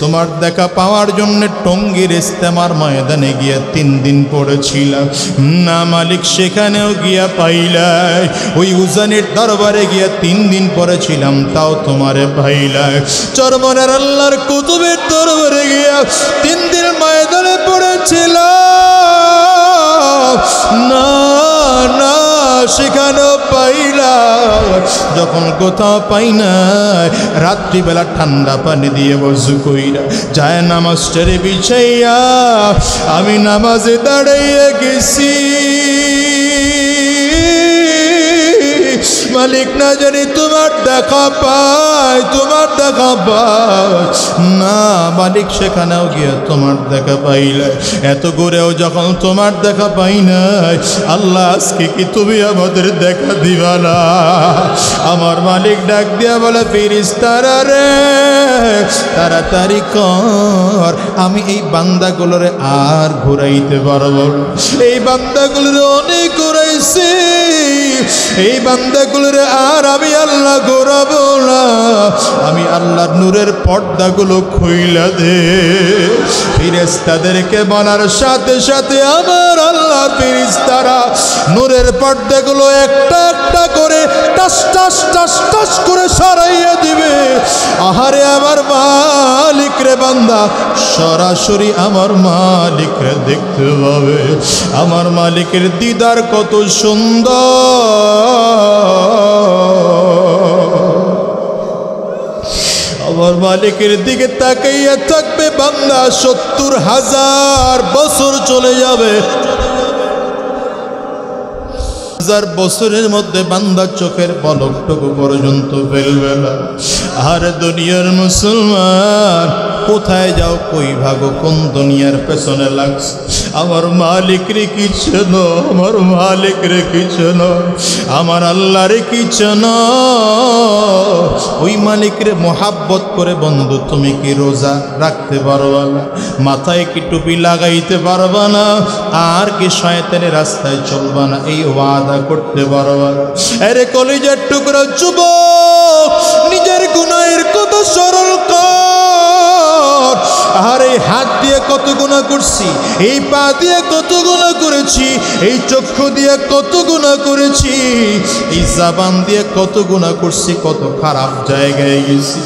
তোমার দেখা পাওয়ার জন্য টঙ্গীর ইস্তেমার ময়দানে গিয়া 3 দিন পড়েছিলাম না মালিক, সেখানেও গিয়া পাইলাই। ওই উজানের দরবারে গিয়া 3 দিন পড়েছিলাম, তাও তোমারে পাইলাই। চরমনের আল্লাহর কুতুবের দরবারে গিয়া 3 দিন ময়দানে পড়েছিলাম, না না সেখানেও পাইলাম। যখন কোথাও পাই না, রাত্রিবেলা ঠান্ডা পানি দিয়ে বজু কইরা যায় নামাজটারে বিছাইয়া আমি নামাজে দাঁড়াইয়া গেছি। মালিক না জানি তোমার দেখা পায়, তোমার দেখা পায় না মালিক, সেখানেও গিয়া তোমার দেখা পাইলে। এত ঘুরেও যখন তোমার দেখা পাই নাই, আল্লাহ আজকে কি তুমি আমাদের দেখা দিবা না? আমার মালিক ডাক দিয়া বলে, ফেরেশতারা রে তাড়াতাড়ি কর, আমি এই বান্দাগুলোরে আর ঘুরাইতে পারবো না। এই বান্দাগুলোরে অনেক ঘুরাইছি, এই বান্দাগুলোরে আর আমি আল্লাহ ঘোরাবো না। আমি আল্লাহর নূরের পর্দাগুলো খুইলা দে। ফেরেশতাদেরকে বলার সাথে সাথে আমার আল্লাহর ফেরেশতারা নূরের পর্দাগুলো একটা একটা করে টাস টাস টাস টাস করে সরাইয়া দিবে। আহারে আমার মালিক রে, বান্দা সরাসরি আমার মালিক রে দেখতে পাবে। আমার মালিকের দিদার কত সুন্দর। আমার মালিকের দিকে তাকাইয়া থাকবে বান্দা, 70,000 বছর চলে যাবে। 1000 বছরের মধ্যে বান্দা চোখের পলকটুকু পর্যন্ত ফেলবে না। আর দুনিয়ার মুসলমান, কোথায় যাও, কই ভাগো, কোন দুনিয়ার পেছনে লাগছে? আমার মালিক রে কিছু না, আমার মালিক রে কিছু না, আমার আল্লাহ রে কিছু না। ওই মালিক রে মোহাব্বত করে বন্ধু তুমি কি রোজা রাখতে পারবা না? মাথায় কি টুপি লাগাইতে পারবা না? আর কি শয়তানের রাস্তায় চলবা না? এই ওয়াদা করতে পারবা না? আরে কলিজার টুকরা যুবক, নিজের গুনাহের কথা স্মরণ কর। আর এই হাত দিয়ে কত গুনাহ করছি, এই পা দিয়ে কত গুনাহ করেছি, এই চক্ষু দিয়ে কত গুনাহ করেছি, এই জবান দিয়ে কত গুনাহ করছি, কত খারাপ জায়গায় গেছি।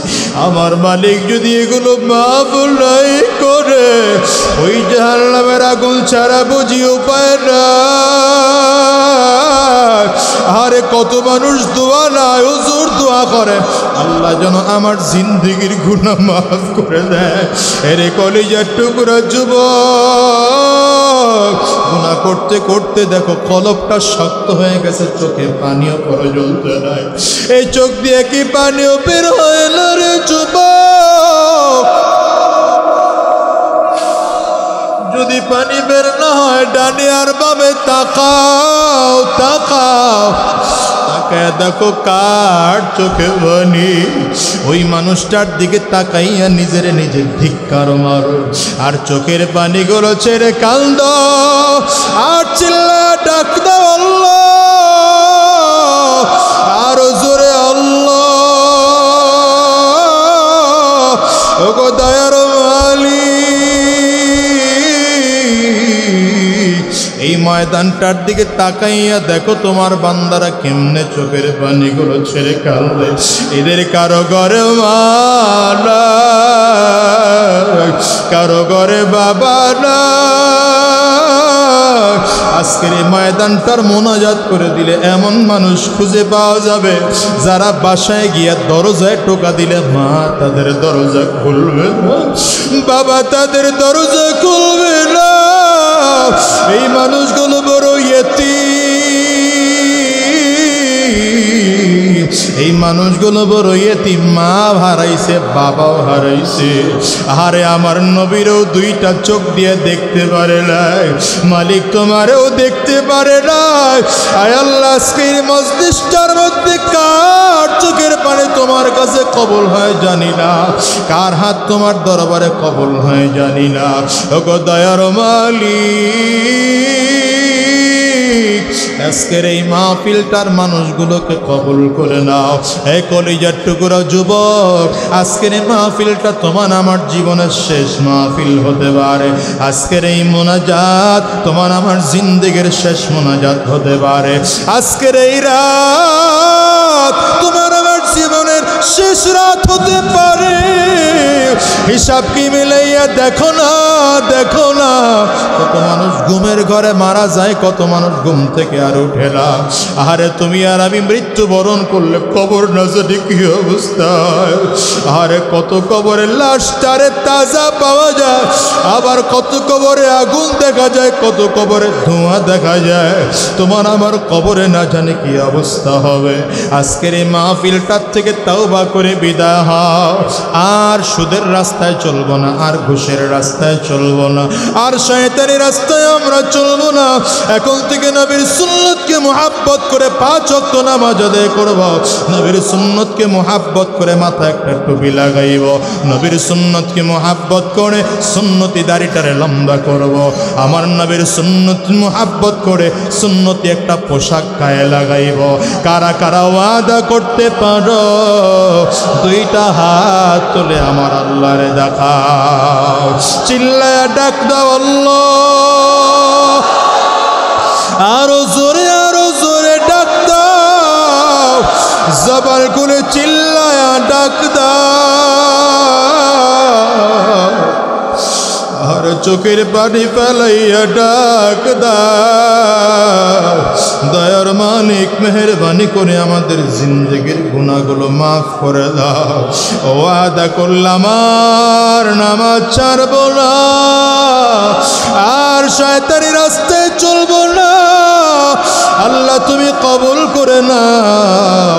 আমার মালিক যদি এগুলো মাফ নাই করে, ওই জাহান্নামের আগুন ছাড়া বুঝি উপায় না। আরে কত মানুষ দোয়া নাই, হুজুর দোয়া করে আল্লাহ যেন আমার জিন্দেগির গুনাহ মাফ করে দেয়। এরে কলিজার টুকরা যুবক, গুনাহ করতে করতে দেখো কলবটা শক্ত হয়ে গেছে, চোখে পানিও পর্যন্ত নাই। এই চোখ দিয়ে কি পানিও বের হয় না রে যুবক? যদি পানি বের না হয়, ডানে আর বামে তাকাও, তাকাও, তাকায় দেখো কার চোখে পানি। ওই মানুষটার দিকে তাকাইয়া নিজের নিজে ধিক্কার মারো, আর চোখের পানিগুলো ছেড়ে কান্দো, আর চিল্লা ডাক দাও আল্লাহ, আরো জোরে আল্লাহ, ওগো দয়ার এই ময়দানটার দিকে তাকাইয়া দেখো তোমার বান্দারা কেমনে চোখের পানিগুলো ছেড়ে কাঁদে। এদের কারো ঘরে মা নাই, কারো ঘরে বাবা নাই। আজকের এই ময়দানটার মোনাজাত করে দিলে এমন মানুষ খুঁজে পাওয়া যাবে, যারা বাসায় গিয়া দরজায় টোকা দিলে মা তাদের দরজা খুলবে না, বাবা তাদের দরজা খুলবে না। এই মানুষগুলো বড় ইয়েতিম, এই মানুষগুলো বড় ইয়েতিম, মা হারাইছে, বাবাও হারাইছে। আরে আমার নবীরও 2টা চোখ দিয়ে দেখতে পারে নাই, মালিক তোমারেও দেখতে পারে নাই। আয় আল্লাহ, আজকের মজলিসটার মধ্যে কার চোখের পানি তোমার কাছে কবুল হয় জানি না, কার হাত তোমার দরবারে কবুল হয় জানি না। ওগো দয়ার মালিক, আজকের এই মাহফিলটার মানুষগুলোকে কবুল করে নাও। এই কলিজার টুকরা যুবক, আজকের এই মাহফিলটা তোমার আমার জীবনের শেষ মাহফিল হতে পারে। আজকের এই মোনাজাত তোমার আমার জিন্দেগির শেষ মোনাজাত হতে পারে। আজকের এই রাত তোমার আমার জীবনের শেষ রাত হতে পারে। হিসাব কি মিলাইয়া দেখো না, দেখো না, কত মানুষ ঘুমের ঘরে মারা যায়, কত মানুষ ঘুম থেকে আর উঠে না। আরে তুমি আর আমি মৃত্যুবরণ করলে কবর না জানি কি অবস্থা। আরে কত কবরে লাশ তারে তাজা পাওয়া যায়, আবার কত কবরে আগুন দেখা যায়, কত কবরে ধোঁয়া দেখা যায়। তোমার আমার কবরে না জানি কি অবস্থা হবে। আজকের এই মাহফিলটার থেকে তওবা করে বিদায় হও। আর সুদের রাস্তায় চলবো না, আর ঘুষের রাস্তায় চলবো না, আর শয়তানি রাস্তায় আমরা চলবো না। এখন থেকে নবীর সুন্নতকে মুহাব্বত করে 5 ওয়াক্ত নামাজ আদায় করব। নবীর সুন্নতকে মুহাব্বত করে মাথায় একটা টুপি লাগাইব। নবীর সুন্নতকে মুহাব্বত করে সুন্নতি দাড়িটারে লম্বা করব। আমার নবীর সুন্নত মুহাব্বত করে সুন্নতি একটা পোশাক গায়ে লাগাইব। কারা কারা ওয়াদা করতে পারো? 2টা হাত তুলে আমার আল্লাহরে দেখাও। চিল্লায়া ডাক দাও আল্লাহ। আরো জোরে ডাক দাও। জবান খুলে চিল্লায়া ডাক দাও। আর চোখের পানি ফেলাইয়া ডাক দাও। দয়ার মালিক মেহেরবানি করে আমাদের জিন্দেগির গুনাহগুলো মাফ করে দাও। ওয়াদা করলাম আর নামাজ ছাড়বো না, আর শয়তানি রাস্তায় চলবো না। আল্লাহ তুমি কবুল করে নাও।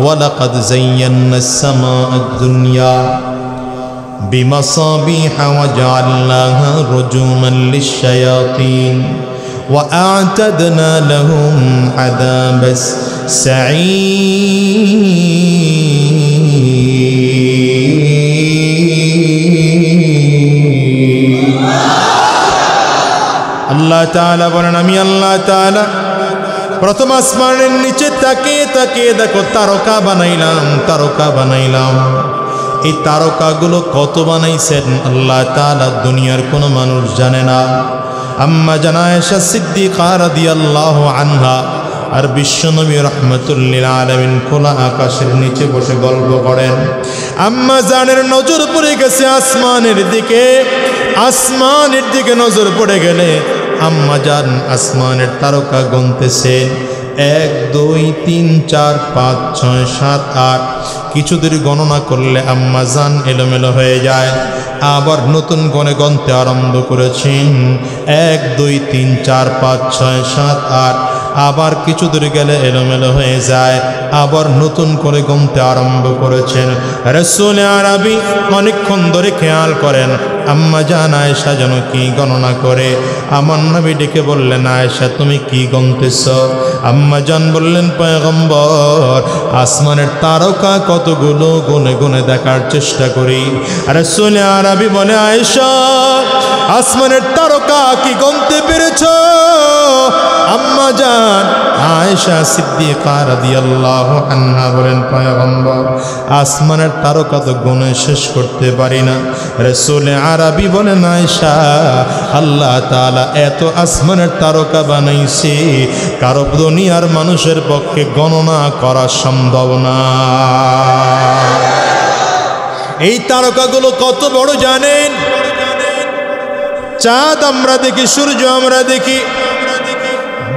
ওয়ালাকাদ যায়্যানাস সামাআদ দুনিয়া بمصابيح وجعلناها رجوما للشياطين وأعتدنا لهم عذاب السعير। আল্লাহ তাআলা বলেন, আমি আল্লাহ তাআলা প্রথম আসমানের নিচে তাকিয়ে তাকিয়ে দেখো তারকা বানাইলাম, তারকা বানাইলাম। এই তারকাগুলো কত বানাইছেন আল্লাহ তাআলা দুনিয়ার কোনো মানুষ জানে না। আম্মা জান আয়েশা সিদ্দিকা রাদিয়াল্লাহু আনহা আর বিশ্বনবী রাহমাতুল লিল আলামিন খোলা আকাশের নিচে বসে গল্প করেন। আম্মা জানের নজর পড়ে গেছে আসমানের দিকে। আসমানের দিকে নজর পড়ে গেলে আম্মা জান আসমানের তারকা গুনতেছেন। 1 2 3 4 5 6 7 8 কিছু দূর গণনা করলে আম্মা জান এলোমেলো হয়ে যায়। আবার নতুন গণে গণতে আরম্ভ করেছেন। 1 2 3 4 5 6 7 8 আবার কিছু দূর গেলে এলোমেলো হয়ে যায়। আবার নতুন করে গুনতে আরম্ভ করেছেন। রাসূল আরবি অনেকক্ষণ ধরে খেয়াল করেন আম্মা জান আয়েশা যেন কি গণনা করে। আমার নবী ডেকে বললেন, আয়েশা তুমি কি গুনতেছ? আম্মা জান বললেন, পয়গম্বর আসমানের তারকা কতগুলো গুনে গুনে দেখার চেষ্টা করি। রাসূল আরবি বলে, আয়েশা আসমানের তারকা কি গুনতে পেরেছ? আম্মা জান আয়েশা সিদ্দিকা রাদিয়াল্লাহু আনহা বলেন, পয়গম্বর আসমানের তারকা তো গুনে শেষ করতে পারি না। রাসূল আরবি বলেন, আয়েশা আল্লাহ তাআলা এত আসমানের তারকা বানাইছে কারো দুনিয়ার মানুষের পক্ষে গণনা করা সম্ভব না। এই তারকাগুলো কত বড় জানেন? চাঁদ আমরা দেখি, সূর্য আমরা দেখি,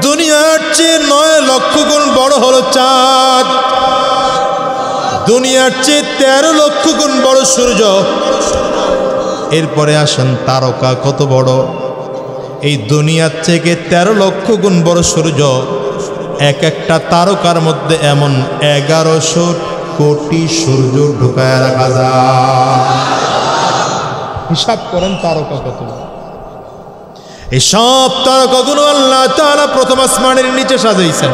দুনিয়ার চেয়ে 9 লক্ষ গুণ বড় হলো চাঁদ। দুনিয়ার চেয়ে 13 লক্ষ গুণ বড় সূর্য। এরপরে আসেন তারকা কত বড়? এই দুনিয়ার থেকে 13 লক্ষ গুণ বড় সূর্য। এক একটা তারকার মধ্যে এমন 1100 কোটি সূর্য ঢুকায় রাখা যায়। হিসাব করেন তারকা কত। এই সব তারকাগুলো আল্লাহ তাআলা প্রথম আসমানের নিচে সাজাইছেন।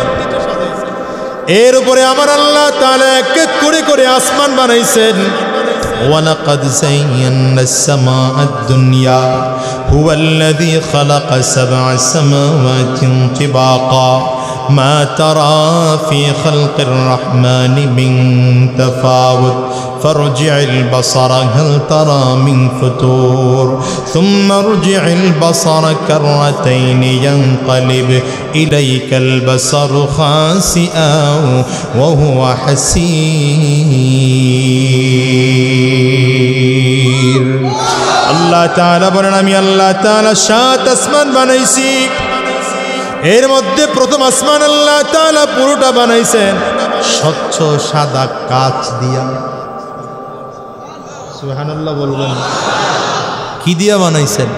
এর উপরে আমার আল্লাহ তাআলা এক এক করে আসমান বানাইছেন। ওয়ালাকাদ যায়্যানাস সামাআদ দুনিয়া হুয়াল্লাযী খালাকা সাবআ সামাওয়াতিন তিবাকা মা তারা ফি খালকির রাহমানি মিন তাফাউত فارجع البصر هل ترى من فتور ثم ارجع البصر كرتين ينقلب إليك البصر خاسئا وهو حسير الله تعالى বলেন আমি আল্লাহ তাআলা সাত আসমান বানাইছি এর মধ্যে প্রথম আসমান আল্লাহ তাআলা পুরোটা বানাইছেন স্বচ্ছ সাদা কাচ দিয়া সুবহানাল্লাহ বলবেন কি দিয়া বানাইছেন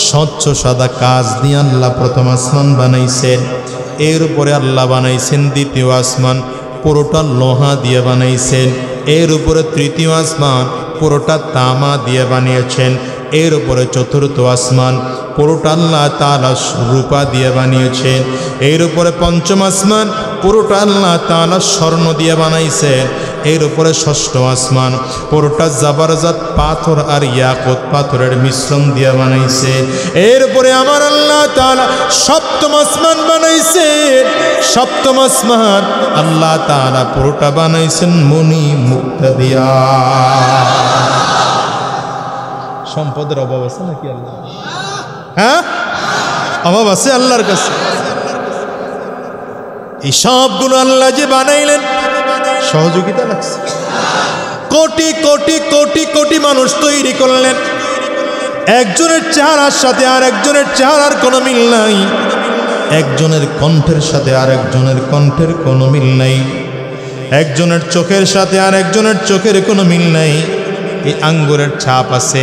স্বচ্ছ সাদা কাচ দিয়ে আল্লাহ প্রথম আসমান বানাইছেন এর উপরে আল্লাহ বানাইছেন দ্বিতীয় আসমান পুরোটা লোহা দিয়ে বানাইছেন এর উপরে তৃতীয় আসমান পুরোটা তামা দিয়ে বানিয়েছেন এর উপরে চতুর্থ আসমান পুরোটা আল্লাহ তাআলা রূপা দিয়ে বানিয়েছেন এর উপরে পঞ্চম আসমান পুরোটা আল্লাহ তাআলা স্বর্ণ দিয়ে বানাইছেন এর উপরে ষষ্ঠ আসমান পুরোটা জাবারজাত পাথর আর ইয়াকুত পাথরের মিশ্রণ দিয়ে বানাইছে এর উপরে আমার আল্লাহ তাআলা সপ্তম আসমান বানাইছে সপ্তম আসমান আল্লাহ তাআলা পুরোটা বানাইছেন মণি মুক্তা দিয়া সম্পদের অভাব আছে নাকি আল্লাহ হ্যাঁ অভাব আছে আল্লাহর কাছে এই সবগুলো আল্লাহ যে বানাইলেন সহযোগিতা লাগছে কোটি কোটি কোটি কোটি মানুষ তৈরি করলেন একজনের চেহারার সাথে আর একজনের চেহারার কোনো মিল নাই একজনের কণ্ঠের সাথে আর একজনের কণ্ঠের কোনো মিল নাই একজনের চোখের সাথে আর একজনের চোখের কোনো মিল নাই এই আঙ্গুরের ছাপ আছে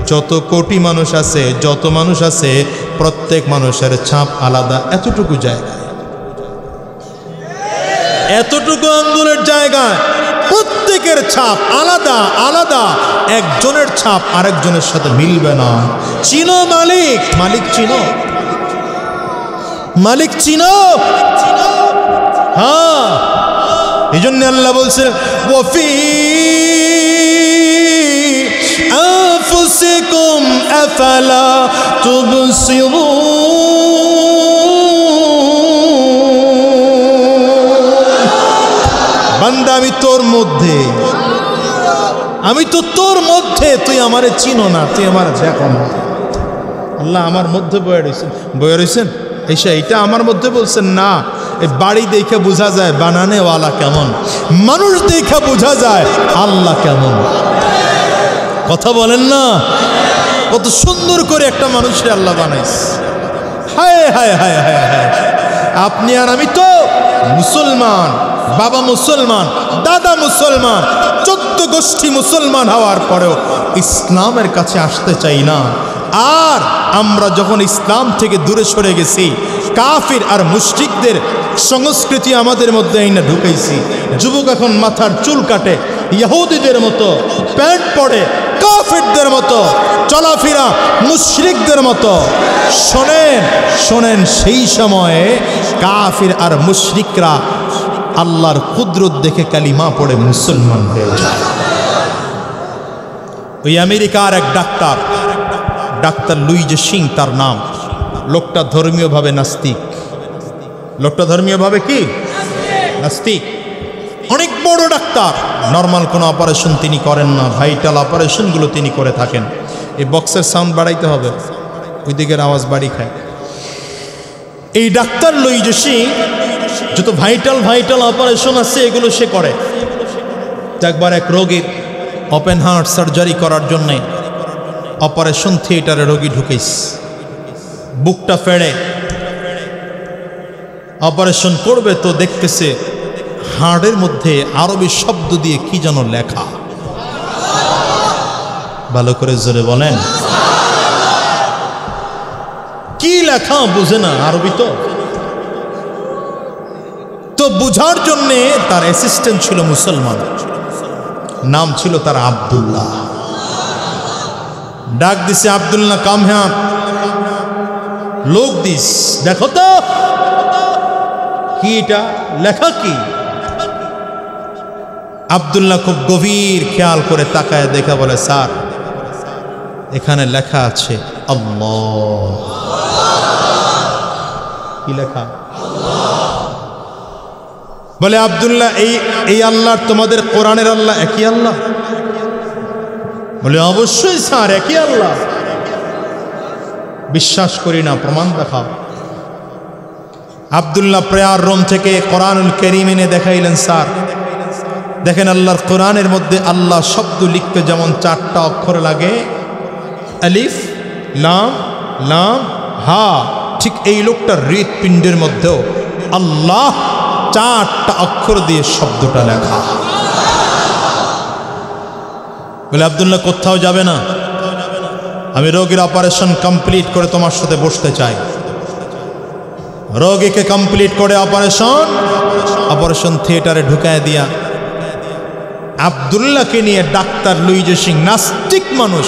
যত কোটি মানুষ আছে যত মানুষ আছে প্রত্যেক মানুষের ছাপ আলাদা এতটুকু জায়গায় এতটুকু আঙ্গুলের জায়গায় প্রত্যেকের ছাপ আলাদা আলাদা একজনের ছাপ আরেকজনের সাথে মিলবে না চিনো মালিক মালিক চিনো মালিক চিনো হ্যাঁ এই জন্য আল্লাহ বলছেন ওয়াফি আনফুসিকুম আফালা তুবসিরুন বান্দা আমি তোর মধ্যে আমি তো তোর মধ্যে তুই আমারে চিনো না তুই আমার দেখো না আল্লাহ আমার মধ্যে বয়ে রয়েছেন এসে এইটা আমার মধ্যে বলছেন না এই বাড়ি দেখে বোঝা যায় বানানেওয়ালা কেমন মানুষ দেখে বোঝা যায় আল্লাহ কেমন কথা বলেন না কত সুন্দর করে একটা মানুষকে আল্লাহ বানাইছে হায় হায় হায় হায় হায় আপনি আর আমি তো মুসলমান বাবা মুসলমান দাদা মুসলমান 14 গোষ্ঠী মুসলমান হওয়ার পরেও ইসলামের কাছে আসতে চাই না আর আমরা যখন ইসলাম থেকে দূরে সরে গেছি কাফির আর মুশরিকদের সংস্কৃতি আমাদের মধ্যে এনে ঢুকাইছি যুবক এখন মাথার চুল কাটে ইহুদিদের মতো প্যান্ট পরে কাফিরদের মতো চলাফেরা মুশরিকদের মতো শোনেন শোনেন সেই সময়ে কাফির আর মুশরিকরা আল্লাহর কুদরত দেখে কালিমা পড়ে মুসলমান হয়ে যায় ওই আমেরিকার এক ডাক্তার লুইজ সিং তার নাম লোকটা ধর্মীয়ভাবে নাস্তিক লোকটা ধর্মীয়ভাবে কি নাস্তিক অনেক বড় ডাক্তার নর্মাল কোনো অপারেশন তিনি করেন না ভাইটাল অপারেশনগুলো তিনি করে থাকেন এই বক্সের সাউন্ড বাড়াইতে হবে ওই দিকের আওয়াজ বাড়ি খায় এই ডাক্তার লুইজ সিং যত ভাইটাল অপারেশন আছে এগুলো সে করে একবার এক রোগীর ওপেন হার্ট সার্জারি করার জন্যে অপারেশন থিয়েটারে রোগী ঢুকেছ বুকটা ফেড়ে অপারেশন করবে তো দেখতেছে হাড়ের মধ্যে আরবি শব্দ দিয়ে কি যেন লেখা ভালো করে জোরে বলেন কি লেখা বুঝে না আরবি তো বুঝার জন্যে তার অ্যাসিস্ট্যান্ট ছিল মুসলমান নাম ছিল তার আব্দুল্লাহ ডাক দিছে আব্দুল্লাহ কাম হ্যাঁ লোক দিস দেখো তো কি এটা লেখা কি আব্দুল্লাহ খুব গভীর খেয়াল করে তাকায় দেখে বলে, স্যার এখানে লেখা আছে আল্লাহ। কি লেখা? বলে আব্দুল্লাহ এই আল্লাহর তোমাদের কোরআনের আল্লাহ একই আল্লাহ? বলে অবশ্যই স্যার একই আল্লাহ। বিশ্বাস করি না, প্রমাণ দেখাও। আব্দুল্লাহ প্রেয়ার রুম থেকে কোরআনুল কারীম এনে দেখাইলেন, স্যার দেখেন আল্লাহর কোরআনের মধ্যে আল্লাহ শব্দ লিখতে যেমন 4টা অক্ষর লাগে, আলিফ লাম লাম হা, ঠিক এই লোকটার হৃৎপিণ্ডের মধ্যেও আল্লাহ 4টা অক্ষর দিয়ে শব্দটা লেখা। বলে আব্দুল্লাহ কোথাও যাবে না, আমি রোগীর অপারেশন কমপ্লিট করে তোমার সাথে বসতে চাই। রোগীকে কমপ্লিট করে অপারেশন থিয়েটারে ঢুকায় দিয়া আব্দুল্লাহকে নিয়ে ডাক্তার লুইজে সিং, নাস্তিক মানুষ,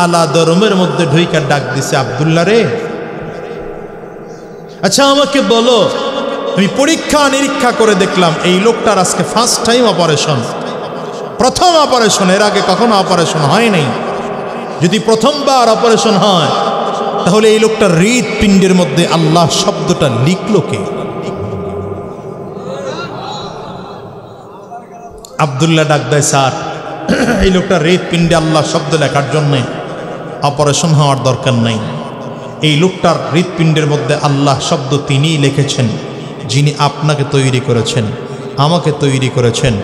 আলাদা রুমের মধ্যে ঢুইকা ডাক দিছে, আব্দুল্লাহ রে, আচ্ছা আমাকে বলো, আমি পরীক্ষা নিরীক্ষা করে দেখলাম এই লোকটার আজকে ফার্স্ট টাইম অপারেশন, প্রথম অপারেশন, এর আগে কখনো অপারেশন হয় নাই। যদি প্রথমবার অপারেশন হয় তাহলে এই লোকটার হৃৎপিণ্ডের মধ্যে আল্লাহ শব্দটা লিখলো কে? আব্দুল্লাহ ডাক দেয়, স্যার এই লোকটার হৃৎপিণ্ডে আল্লাহ শব্দ লেখার জন্যে অপারেশন হওয়ার দরকার নাই। এই লোকটার হৃৎপিণ্ডের মধ্যে আল্লাহ শব্দ তিনিই লিখেছেন, যিনি আপনাকে তৈরি করেছেন, আমাকে তৈরি করেছেন।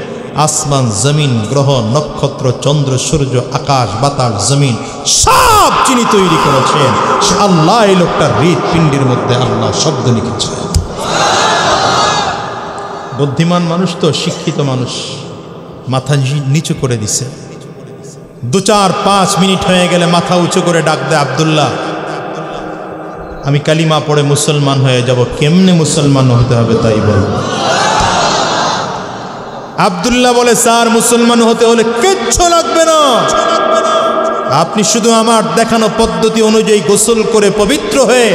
আসমান জমিন গ্রহ নক্ষত্র চন্দ্র সূর্য আকাশ বাতাস জমিন সব যিনি তৈরি করেছেন সে আল্লাহ এই লোকটার হৃৎপিণ্ডের মধ্যে আল্লাহ শব্দ লিখেছেন। বুদ্ধিমান মানুষ তো, শিক্ষিত মানুষ, মাথা নিচু করে দিছে। 2-4-5 মিনিট হয়ে গেলে মাথা উঁচু করে ডাক দেয়, আব্দুল্লাহ আমি কালিমা পড়ে মুসলমান হয়ে যাব, কেমনে মুসলমান হতে হবে তাই বল। আব্দুল্লাহ বলে, স্যার মুসলমান হতে হলে কিচ্ছু লাগবে না, আপনি শুধু আমার দেখানো পদ্ধতি অনুযায়ী গোসল করে পবিত্র হয়ে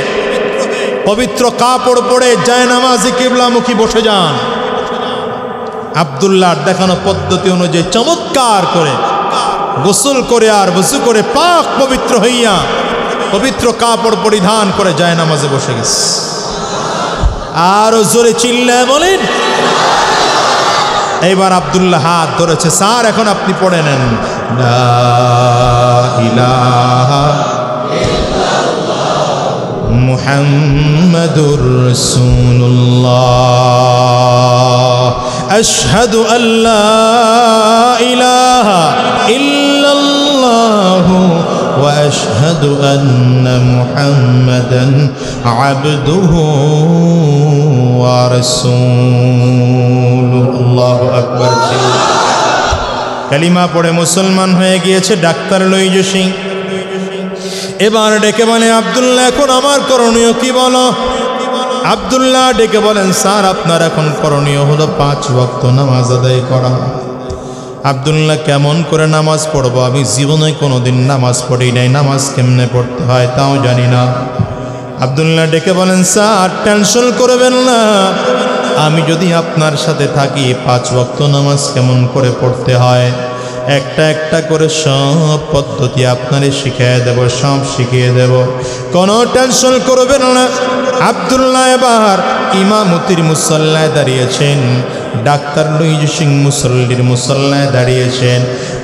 পবিত্র কাপড় পরে জায়নামাজে কিবলামুখী বসে যান। আব্দুল্লাহর দেখানো পদ্ধতি অনুযায়ী চমৎকার করে গোসল করে আর ওযু করে পাক পবিত্র হইয়া পবিত্র কাপড় পরিধান করে জায়নামাজে বসে গেছে। আরো জোরে চিল্লায় বলেন। এইবার আব্দুল্লাহ হাত ধরেছে, স্যার এখন আপনি পড়ে নেন, লা ইলাহা ইল্লাল্লাহ মুহাম্মাদুর রাসূলুল্লাহ আশহাদু আল্লা ইলাহা ইল্লাল্লাহ ওয়া আশহাদু আন্না মুহাম্মাদান আবদুহু ওয়া রাসূলুহু। আল্লাহু আকবার। কালিমা পড়ে মুসলমান হয়ে গিয়েছে ডাক্তার লুইজে সিং। এবার ডেকে বলে, আব্দুল্লাহ এখন আমার করণীয় কি বলো? আব্দুল্লাহ ডেকে বলেন, স্যার আপনার এখন করণীয় হলো 5 ওয়াক্ত নামাজ আদায় করা। আব্দুল্লাহ কেমন করে নামাজ পড়বো? আমি জীবনে কোনোদিন নামাজ পড়ি নাই, নামাজ কেমনে পড়তে হয় তাও জানি না। আব্দুল্লাহ ডেকে বলেন, স্যার টেনশন করবেন না, আমি যদি আপনার সাথে থাকি 5 ওয়াক্ত নামাজ কেমন করে পড়তে হয় একটা একটা করে সব পদ্ধতি আপনারে শিখিয়ে দেব, সব শিখিয়ে দেব, কোনো টেনশন করবেন না। আব্দুল্লাহ এবার ইমামতির মুসল্লায় দাঁড়িয়েছেন, ডাক্তার লুইজ সিং মুসল্লির মুসল্লায় দাঁড়িয়েছেন।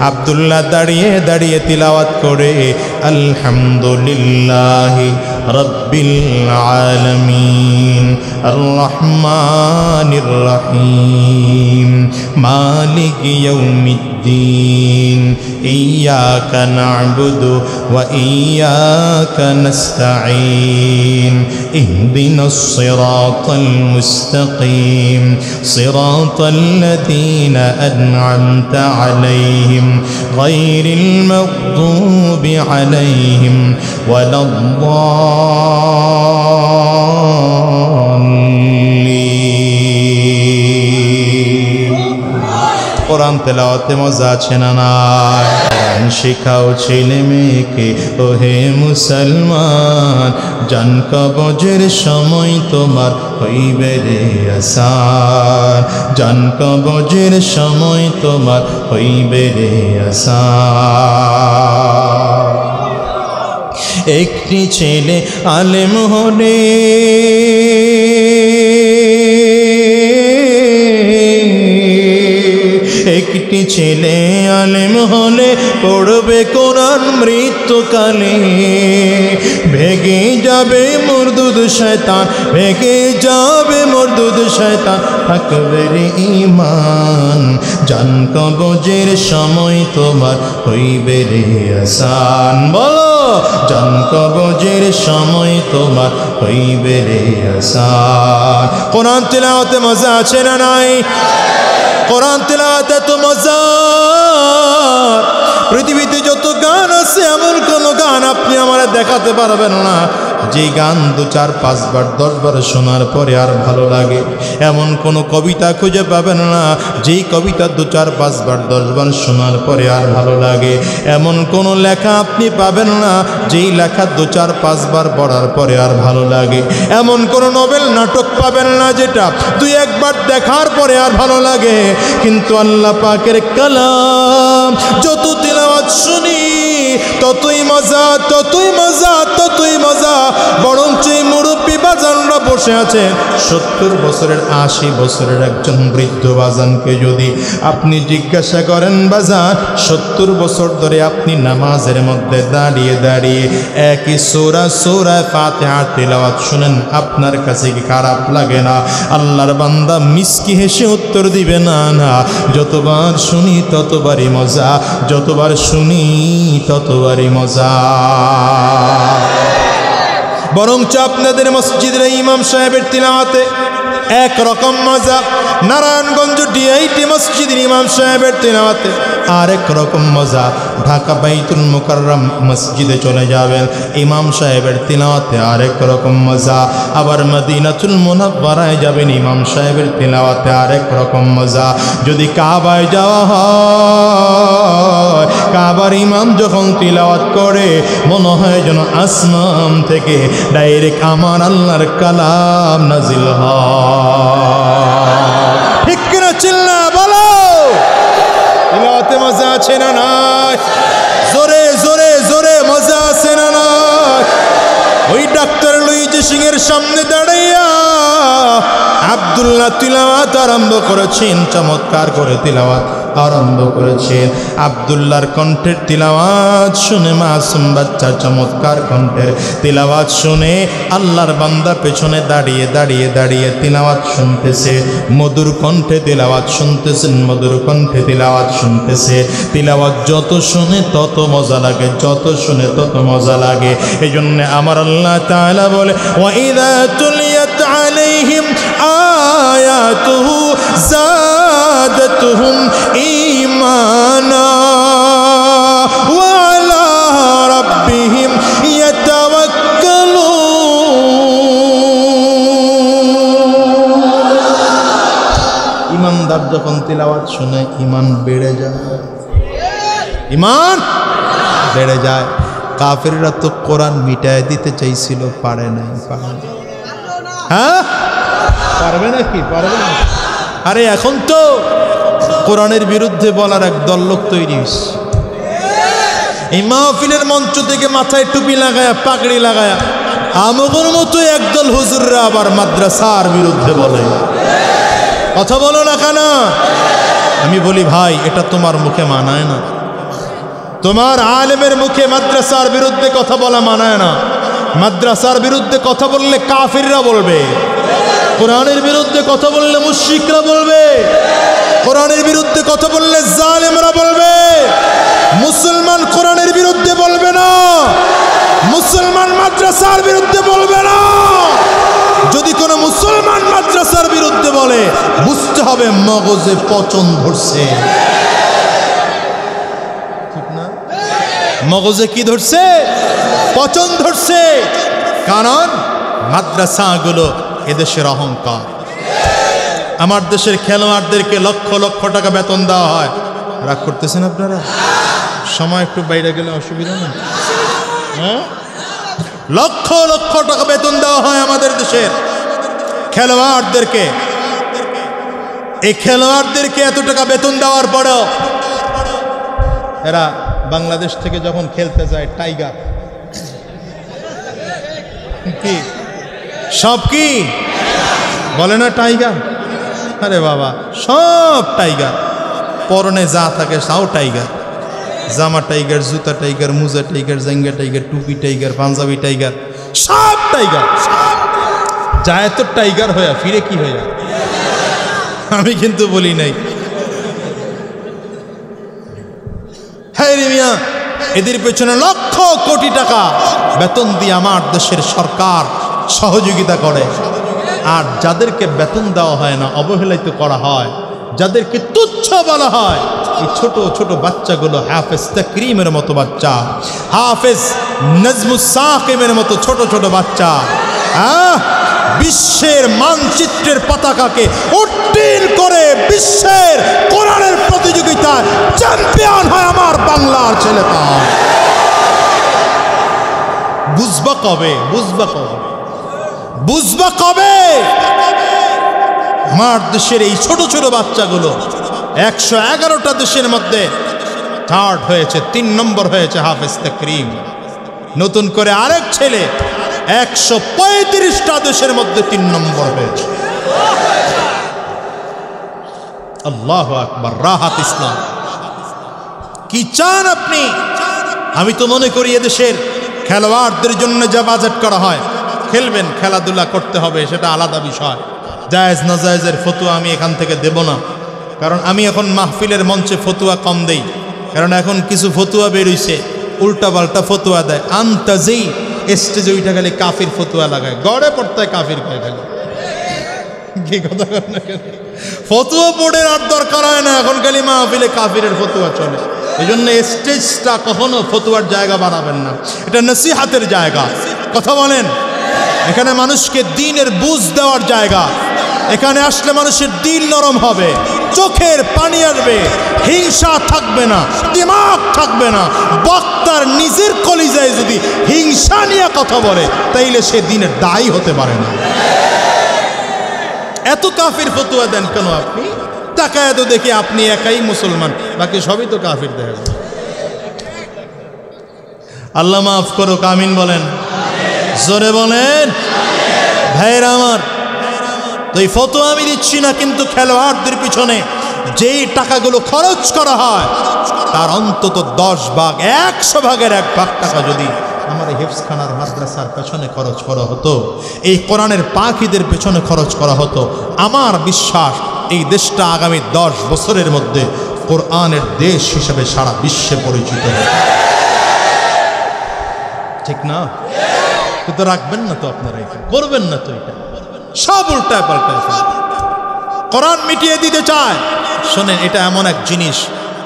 আব্দুল্লাহ দাঁড়িয়ে দাঁড়িয়ে তিলাওয়াত করে আলহামদুলিল্লাহি রাব্বিল আলামিন আর রহমানির রহিম মালিকি ইয়াউমিদ্দিন ইয়্যাকা না'বুদু ওয়া ইয়্যাকা নাস্তাঈন ইহদিনাস সিরাতাল মুস্তাকিম সিরাতাল লাযীনা আন'আমতা আলাইহিম গায়রিল মাগদুবি আলাইহিম ওয়ালাদ-দাল্লিন। কোরআন তেলাওয়াতে মজা আছে না নাই? জ্ঞান শিখাও ছেলে মেয়েকে ওহে মুসলমান, জান কবজের সময় তোমার হইবে রে আসান, জান কবজের সময় তোমার হইবে রে আসান। একটি ছেলে আলেম হলে একটি ছেলে আলেম হলে পড়বে কোরআন মৃত্যুকালে, ভেগে যাবে মরদুদ শয়তান, ভেগে যাবে মরদুদ শয়তান, থাকবে রে ঈমান, জান কবজের সময় তোমার হইবে রে আসান। বলো, জান কবজের সময় তোমার হইবে রে আসান। কোরআন তিলাওয়াতে মজা আছে না নাই? কোরআন তিলাওয়াতে তো মজা। পৃথিবীতে যত গান আছে এমন কোন গান আপনি আমার দেখাতে পারবেন না যে গান 2, 4, 5 বার 10 বার শোনার পরে আর ভালো লাগে। এমন কোন কবিতা খুঁজে পাবেন না যেই কবিতা 2, 4, 5 বার 10 বার শোনার পরে আর ভালো লাগে। এমন কোন লেখা আপনি পাবেন না যেই লেখা 2, 4, 5 বার পড়ার পরে আর ভালো লাগে। এমন কোন নোবেল নাটক পাবেন না যেটা 2-1 বার দেখার পরে আর ভালো লাগে। কিন্তু আল্লাহ পাকের কালাম যত তিলাওয়াত শুনি ততই মজা, ততই মজা, ততই মজা। বরঞ্চ এই মুরব্বী বাজানরা বসে আছে 70 বছরের 80 বছরের একজন বৃদ্ধ বাজানকে যদি আপনি জিজ্ঞাসা করেন, বাজান 70 বছর ধরে আপনি নামাজের মধ্যে দাঁড়িয়ে দাঁড়িয়ে একই সূরা ফাতিহা তিলাওয়াত শুনেন, আপনার কাছে কি খারাপ লাগে না? আল্লাহর বান্দা মিসকি হেসে উত্তর দিবে, না না, যতবার শুনি ততবারই মজা, যতবার শুনি ততবারই মজা। বরঞ্চ আপনাদের মসজিদের ইমাম সাহেবের তিলাওয়াতে একরকম মজা, নারায়ণগঞ্জ ডিআইটি মসজিদের ইমাম সাহেবের তিলাওয়াতে আরেক রকম মজা। ঢাকা বাইতুল মুকাররম মসজিদে চলে যাবেন, ইমাম সাহেবের তিলাওয়াতে আরেক রকম মজা। আবার মদিনাতুল মুনাওয়ারায় যাবেন, ইমাম সাহেবের তিলাওয়াতে আরেক রকম মজা। যদি কাবায় যাওয়া হয়, কাবার ইমাম যখন তিলাওয়াত করে মনে হয় যেন আসমান থেকে ডাইরেক্ট আমার আল্লাহর কালাম নাজিল হয়। ঠিক কিনা চিল্লা বলো? তিলাওয়াতে মজা আছে না নাই? জোরে জোরে জোরে মজা আছে না নাই? ওই ডাক্তার লুইজি সিং এর সামনে দাঁড়াইয়া আব্দুল্লাহ তিলাওয়াত আরম্ভ করেছেন, চমৎকার করে তিলাওয়াত আরম্ভ করেছেন। আব্দুল্লাহর কণ্ঠের তিলাওয়াত শুনে মাসুম বাচ্চা চমৎকার কণ্ঠের তিলাওয়াত শুনে আল্লাহর বান্দা পেছনে দাঁড়িয়ে দাঁড়িয়ে দাঁড়িয়ে তিলাওয়াত শুনতেছে, মধুর কণ্ঠে তিলাওয়াত শুনতেছেন, মধুর কণ্ঠে তিলাওয়াত শুনতেছে। তিলাওয়াত যত শুনে তত মজা লাগে, যত শুনে তত মজা লাগে। এই জন্য আমার আল্লাহ তাআলা বলে, ওয়াইদা তুলিয়াত আলাইহিম আয়াতুহু যাদাতুহুম ঈমানা ওয়া আলা রাব্বিহিম ইয়াতাওয়াক্কালুন। ঈমানদার যখন তিলাওয়াত শুনে ঈমান বেড়ে যায়, ঈমান বেড়ে যায়। কাফেররা তো কোরআন মিটায় দিতে চাইছিল, পারে নাই। হ্যাঁ, পারবে নাকি? পারবে না। আরে এখন তো কোরআনের বিরুদ্ধে বলার এক দল লোক তৈরি হয়েছে। এই মাহফিলের মঞ্চ থেকে মাথায় টুপি লাগায়া, পাগড়ি লাগায়া আমগর মতো একদল হুজুররা আবার মাদ্রাসার বিরুদ্ধে বলে। কথা বলো না কেন? আমি বলি, ভাই এটা তোমার মুখে মানায় না। তোমার আলেমের মুখে মাদ্রাসার বিরুদ্ধে কথা বলা মানায় না। মাদ্রাসার বিরুদ্ধে কথা বললে কাফিররা বলবে, কোরআনের বিরুদ্ধে কথা বললে মুশরিকরা বলবে, কোরআনের বিরুদ্ধে কথা বললে জালেমরা বলবে। মুসলমান কোরআনের বিরুদ্ধে বলবে না, মুসলমান মাদ্রাসার বিরুদ্ধে বলবে না। যদি কোনো মুসলমান মাদ্রাসার বিরুদ্ধে বলে, বুঝতে হবে মগজে পচন ধরছে। ঠিক না? মগজে কি ধরছে? পচন ধরছে। কারণ মাদ্রাসাগুলো এদেশের অহংকার। আমার দেশের খেলোয়াড়দেরকে লক্ষ লক্ষ টাকা বেতন দেওয়া হয়। রাগ করতেছেন আপনারা? সময় একটু বাইরে গেলে অসুবিধা নেই। হ্যাঁ, লক্ষ লক্ষ টাকা বেতন দেওয়া হয় আমাদের দেশের খেলোয়াড়দেরকে। এই খেলোয়াড়দেরকে এত টাকা বেতন দেওয়ার পরেও এরা বাংলাদেশ থেকে যখন খেলতে যায় টাইগার কি সব কি বলে না টাইগার? আরে বাবা, সব টাইগার, পরনে যা থাকে তাও টাইগার, জামা টাইগার, জুতা টাইগার, মুজা টাইগার, জাঙ্গা টাইগার, টুপি টাইগার, পাঞ্জাবি টাইগার, সব টাইগার। যায় তো টাইগার হইয়া ফিরে কি হইয়া? আমি কিন্তু বলি নাই। হ্যাঁ রে মিয়া, এদের পেছনে লক্ষ কোটি টাকা বেতন দিয়ে আমার দেশের সরকার সহযোগিতা করে। আর যাদেরকে বেতন দেওয়া হয় না, অবহেলিত করা হয়, যাদেরকে তুচ্ছ বলা হয়, এই ছোট ছোট বাচ্চাগুলো হাফেজ তাকরিমের মতো বাচ্চা, হাফেজ নজমুস সাকিমের মতো ছোট ছোট বাচ্চা, বিশ্বের মানচিত্রের পতাকাকে উড্ডীন করে বিশ্বের কোরআনের প্রতিযোগিতায় চ্যাম্পিয়ন হয় আমার বাংলার ছেলেটা। বুঝবা কবে? বুঝবা কবে? বুঝবা কবে? আমার দেশের এই ছোট ছোট বাচ্চাগুলো 111টা দেশের মধ্যে থার্ড হয়েছে, 3 নম্বর হয়েছে হাফেজ তাকরিম। নতুন করে আরেক ছেলে 135টা দেশের মধ্যে 3 নম্বর হয়েছে। আল্লাহু আকবার, রাহাত ইসলাম। কি চান আপনি? আমি তো মনে করি এদেশের খেলোয়াড়দের জন্য যা বাজেট করা হয়, খেলবেন, খেলাধুলা করতে হবে, সেটা আলাদা বিষয়। জায়েজ না জায়েজের ফতুয়া আমি এখান থেকে দেব না, কারণ আমি এখন মাহফিলের মঞ্চে ফতুয়া কম দেই, কারণ এখন কিছু ফতুয়া বেরোইছে, উল্টা পাল্টা ফতুয়া দেয়। আন্তাজি স্টেজে ওইটা খালি কাফির ফতুয়া লাগায়, গড়ে পড়তে কাফির কয় খালি। কি কথা না, ফতুয়া বোর্ডের আর দরকার হয় না, এখন খালি মাহফিলে কাফিরের ফতুয়া চলে। এই জন্য স্টেজটা কখনো ফতুয়ার জায়গা বানাবেন না, এটা নসিহাতের জায়গা। কথা বলেন, এখানে মানুষকে দ্বীনের বুঝ দেওয়ার জায়গা। এখানে আসলে মানুষের দিল নরম হবে, চোখের পানি আসবে, হিংসা থাকবে না, দিমাগ থাকবে না। বক্তার নিজের কলিজায় যদি হিংসা নিয়ে কথা বলে, তাইলে সে দিনের দায়ী হতে পারে না। এত কাফির ফতুয়া দেন কেন আপনি? তাকায় তো দেখি আপনি একাই মুসলমান, বাকি সবই তো কাফির দেখা যায়। আল্লাহ মাফ করুক, আমিন বলেন, জোরে বলেন। ভাইরা আমার, তো এই ফতোয়া আমি দিচ্ছি না, কিন্তু খেলোয়াড়দের পিছনে যেই টাকাগুলো খরচ করা হয়, তার অন্তত 10 ভাগ, 100 ভাগের 1 ভাগ টাকা যদি আমার হেফজখানার মাদ্রাসার পেছনে খরচ করা হতো, এই কোরআনের পাখিদের পেছনে খরচ করা হতো, আমার বিশ্বাস এই দেশটা আগামী 10 বছরের মধ্যে কোরআনের দেশ হিসেবে সারা বিশ্বে পরিচিত হবে। ঠিক না? কিন্তু রাখবেন না তো আপনারা, এটা করবেন না তো, এটা সব উল্টায় পাল্টায় কোরআন মিটিয়ে দিতে চায়। শোনেন, এটা এমন এক জিনিস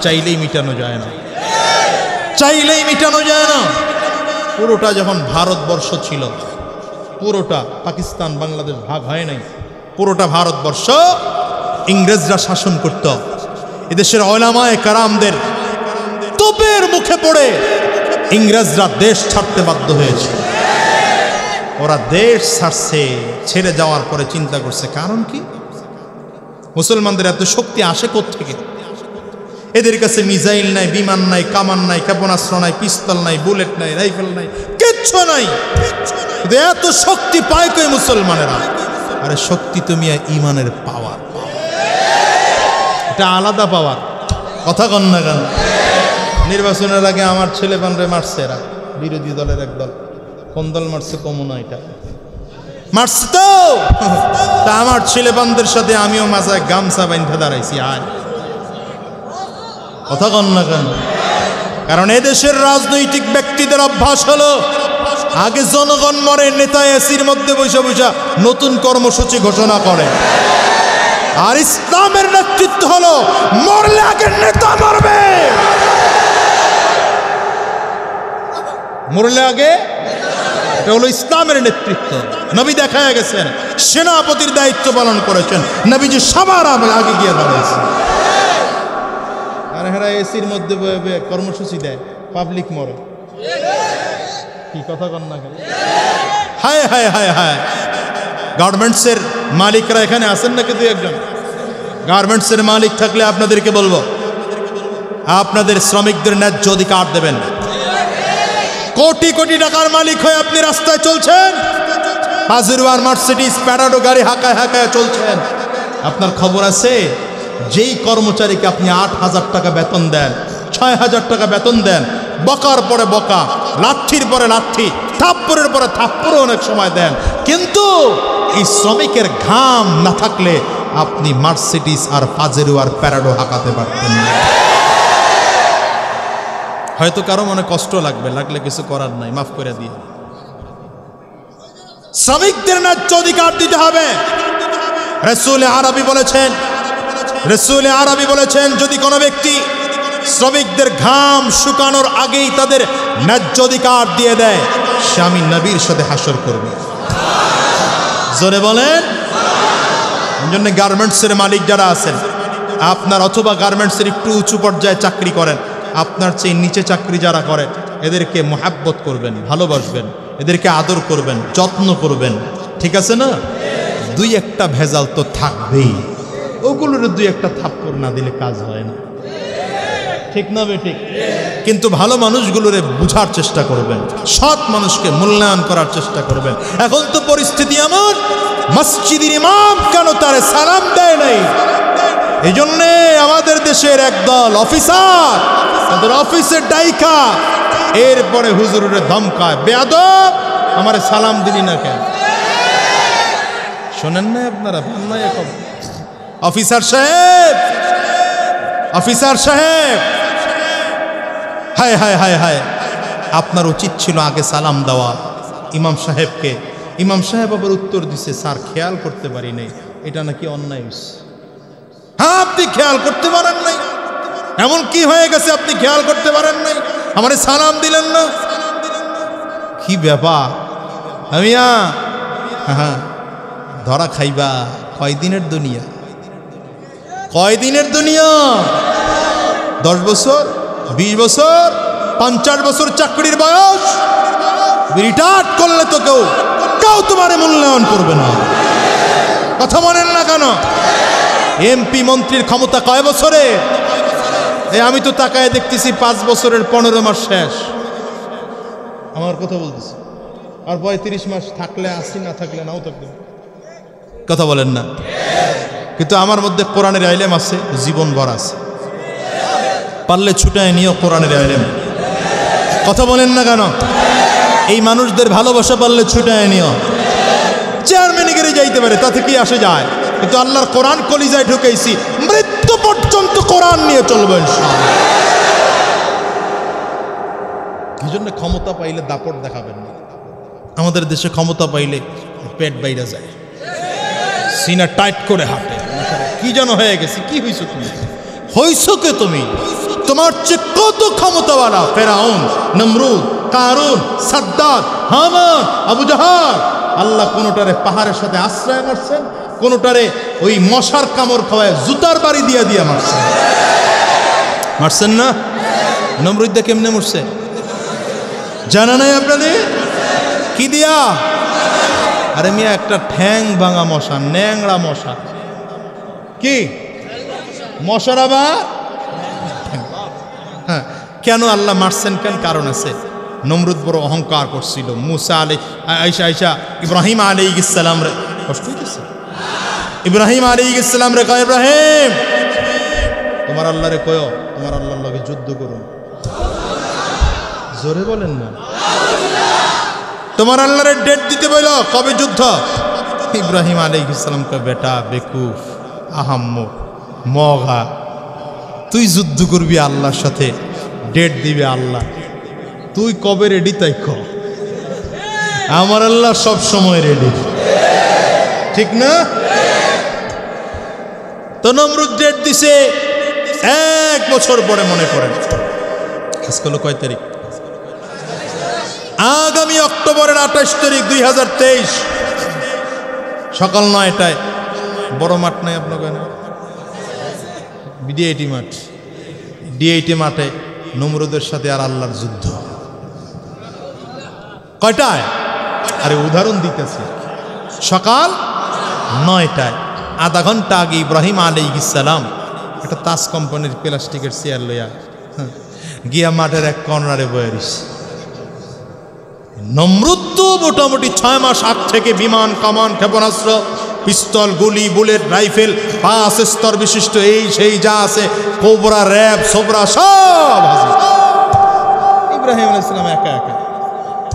চাইলেই মিটানো যায় না, চাইলেই মিটানো যায় না। পুরোটা যখন ভারতবর্ষ ছিল, পুরোটা পাকিস্তান বাংলাদেশ ভাগ হয় নাই, পুরোটা ভারতবর্ষ ইংরেজরা শাসন করত। এদেশের উলামায়ে কেরামদের তোপের মুখে পড়ে ইংরেজরা দেশ ছাড়তে বাধ্য হয়েছে। ওরা দেশ ছাড়ছে, ছেড়ে যাওয়ার পরে চিন্তা করছে কারণ কি, মুসলমানদের এত শক্তি আসে কোত্থেকে? এদের কাছে মিসাইল নাই, বিমান নাই, কামান নাই, ক্ষেপণাস্ত্র নাই, পিস্তল নাই, বুলেট নাই, রাইফেল নাই, কিচ্ছু নাই। এত শক্তি পায় কই মুসলমানেরা? আরে শক্তি তো মিয়া ইমানের পাওয়ার, এটা আলাদা পাওয়ার। কথা কন না কেন? নির্বাচনের আগে আমার ছেলে বানরে মারছে এরা, বিরোধী দলের এক দল। কোন দল মারছে কমুনা, এটা মারছে তো। তা আমার ছেলে বানদের সাথে আমিও মাথায় গামছা বাঁধা দাঁড়াইছি। আয়, কথা কন না কেন? কারণ এদেশের রাজনৈতিক ব্যক্তিদের অভ্যাস হলো আগে জনগণ মরে, নেতা এসির মধ্যে বসে বসে নতুন কর্মসূচি ঘোষণা করে। আর ইসলামের নেতৃত্ব হলো মরলে আগে নেতা মরবে, মরলে আগে। এটা হলো ইসলামের নেতৃত্ব। নবী দেখা গেছেন সেনাপতির দায়িত্ব পালন করেছেন, নবীজি সবার আগে গিয়ে দাঁড়িয়েছেন। আর হেরা এসির মধ্যে কর্মসূচি দেয়, পাবলিক মরে। কি কথা কন না কেন? হায় হায় হায় হায়, গার্মেন্টসের মালিকরা এখানে আছেন নাকি দুই একজন? গার্মেন্টসের মালিক থাকলে আপনাদেরকে বলবো, আপনাদের শ্রমিকদের ন্যায্য অধিকার দেবেন। কোটি কোটি টাকার মালিক হয়ে আপনি রাস্তায় চলছেন, পাজেরোয়ার মার্সিডিজ প্যারাডো গাড়ি হাঁকায় হাঁকায় চলছেন। আপনার খবর আছে, যেই কর্মচারীকে আপনি 8,000 টাকা বেতন দেন, 6,000 টাকা বেতন দেন, বকার পরে বকা, লাথির পরে লাথি, থাপ্পড়ের পরে থাপ্পড়ও অনেক সময় দেন, কিন্তু এই শ্রমিকের ঘাম না থাকলে আপনি মার্সিডিজ আর পাজেরোয়ার প্যারাডো হাঁকাতে পারতেন না। হয়তো কারো মনে কষ্ট লাগলে কিছু করার নাই, মাফ করে দিয়ে। শ্রমিকদের ন্যায্য অধিকার দিতে হবে। রাসূল আরবী বলেছেন যদি কোনো ব্যক্তি শ্রমিকদের ঘাম শুকানোর আগেই তাদের ন্যায্য অধিকার দিয়ে দেয়, সে আমি নবীর সাথে হাসর করবে। জোরে বলেন। এই জন্য গার্মেন্টসের মালিক যারা আছেন, আপনার অথবা গার্মেন্টসের একটু উঁচু পর্যায়ে চাকরি করেন, আপনার চেয়ে নিচে চাকরি যারা করেন, এদেরকে মোহাব্বত করবেন, ভালোবাসবেন, এদেরকে আদর করবেন, যত্ন করবেন, ঠিক আছে না? দুই একটা ভেজাল তো থাকবেই, ওগুলোর দুই একটা থাপ্পড় না দিলে কাজ হয় না, ঠিক না বেঠিক? কিন্তু ভালো মানুষগুলোরে বুঝার চেষ্টা করবেন, সৎ মানুষকে মূল্যায়ন করার চেষ্টা করবেন। এখন তো পরিস্থিতি এমন, মসজিদের ইমাম কেন তারে সালাম দেয় নাই? এই জন্যে আমাদের দেশের একদল অফিসার তাদের অফিসের ডাইকা এরপরে হুজুরের ধমকায়, বেয়াদব আমারে সালাম দিলি না কেন? শোনেন না আপনারা? অফিসার সাহেব, হায় হায় হায় হায়, আপনার উচিত ছিল আগে সালাম দেওয়া ইমাম সাহেবকে। ইমাম সাহেব আবার উত্তর দিছে, স্যার খেয়াল করতে পারি নাই, এটা নাকি অন্যায়। হ্যাঁ, আপনি খেয়াল করতে পারেন নাই? এমন কি হয়ে গেছে আপনি খেয়াল করতে পারেন নাই? আমারে সালাম দিলেন না, কি ব্যাপার? আমিয়া হ্যাঁ, ধরা খাইবা। কয়দিনের দুনিয়া? 10 বছর, 20 বছর, 50 বছর চাকরির বয়স। রিটায়ার্ড করলে তো কেউ তোমারে মূল্যায়ন করবে না। কথা বলেন না কেন? এমপি মন্ত্রীর ক্ষমতা কয় বছরে? আমি তো তাকায় দেখতেছি 5 বছরের 15 মাস শেষ। আমার কথা বলতেছি, আর 35 মাস থাকলে আসি, না থাকলে নাও থাকবে। কথা বলেন না? কিন্তু আমার মধ্যে কোরআনের ইলম আছে, জীবন ভর আছে। পারলে ছুটায় নিও কোরআনের ইলম। কথা বলেন না কেন? এই মানুষদের ভালোবাসা পারলে ছুটায় নিও। চেয়ারম্যানে গেলে যাইতে পারে, তাতে কি আসে যায়? কিন্তু আল্লাহর কোরআন কলিজায় ঢুকাইছি, মৃত্যু পর্যন্ত কোরআন নিয়ে চলবো ইনশাআল্লাহ। এই জন্য ক্ষমতা পাইলে দাপট দেখাবেন না। আমাদের দেশে ক্ষমতা পাইলে পেট বাইরে যায়, সিনা টাইট করে হাঁটে। কি যেন হয়ে গেছে। কি হইছো তুমি? হইছো কে তুমি? তোমার চেয়ে কত ক্ষমতাওয়ালা ফেরাউন, নমরুদ, কারুন, সাদ্দাত, হামান, আবু জাহাল। আল্লাহ কোনোটারে পাহাড়ের সাথে আশ্রয় মারছেন, কোনোটারে ওই মশার কামড় খাওয়ায় জুতার বাড়ি দিয়া মারছেন না? নমরুদা কেমনে মরছে জানা নাই আপনাদের? কি দিয়া? আরে মিয়া, একটা ঠ্যাং ভাঙা মশা, ন্যাংড়া মশা। কি মশার আবার? হ্যাঁ, কেন আল্লাহ মারছেন? কেন? কারণ আছে। নমরুদ বড় অহংকার করছিল। মুসা আইসা ইব্রাহিম আলাইহিস সালাম রে কষ্ট হইতেছে। ইব্রাহিম আলাইহিস সালাম রে কয়, ইব্রাহিম তোমার আল্লাহ রে কয়, তোমার আল্লাহর লগে যুদ্ধ করুন। জোরে বলেন না। তোমার আল্লাহরে ডেট দিতে বইল, কবে যুদ্ধ? ইব্রাহিম আলাইহিস সালাম কয়, বেটা বেকুফ, আহাম্মক, মগা, তুই যুদ্ধ করবি আল্লাহর সাথে, ডেট দিবে আল্লাহ, তুই কবে রেডি তাই ক। আমার আল্লাহ সব সময় রেডি, ঠিক না? তো নমরুদ ডেট দিছে 1 বছর পরে। মনে করেন আজকে হলো কয় তারিখ? আগামী অক্টোবরের 28 তারিখ 2023 সকাল 9টায়। বড় মাঠ নাই আপনার? বিডিআইটি মাঠ। D8 মাঠে নমরুদের সাথে আর আল্লাহর যুদ্ধ। কয়টায়? আরে উদাহরণ দিতেছি, সকাল 9টায়, আধা ঘন্টা আগে ইব্রাহিম আলাইহিস সালাম একটা তাস কোম্পানির প্লাস্টিকের চেয়ার লইয়া গিয়া মাঠের এক কর্নারে বয়ে রইছে। নমরুদ তো মোটামুটি 6 মাস আগ থেকে বিমান, কামান, ক্ষেপণাস্ত্র, পিস্তল, গুলি, বুলেট, রাইফেল, 5 স্তর বিশিষ্ট এই সেই যা আছে, কোবরা, র্যাব, সোবরা সব হাজির। ইব্রাহিম আলাইহিস সালাম একা একা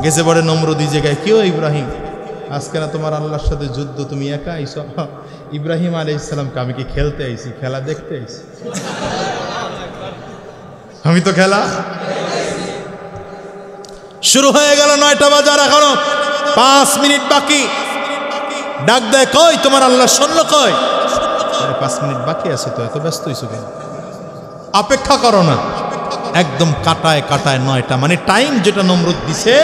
গেছে পড়ে নমরুদ এই জায়গায়, কেউ ইব্রাহিম আজকে না তোমার আল্লাহর সাথে যুদ্ধ, তুমি একা আইছো? ইব্রাহিম আলাইহিস সালামকে আমি কি খেলতে আইছি, খেলা দেখতে আইছি? আমি তো খেলা। শুরু হয়ে গেল 9টা বাজার, এখনো 5 মিনিট বাকি। ডাক দেয়, কই তোমার আল্লাহ সৈন্য কই? 5 মিনিট বাকি আছে তো, এত ব্যস্ত হইছো কেন? অপেক্ষা করো না। একদম কাটায় কাটায় 9টা, মানে টাইম যেটা নমরুদ দিছে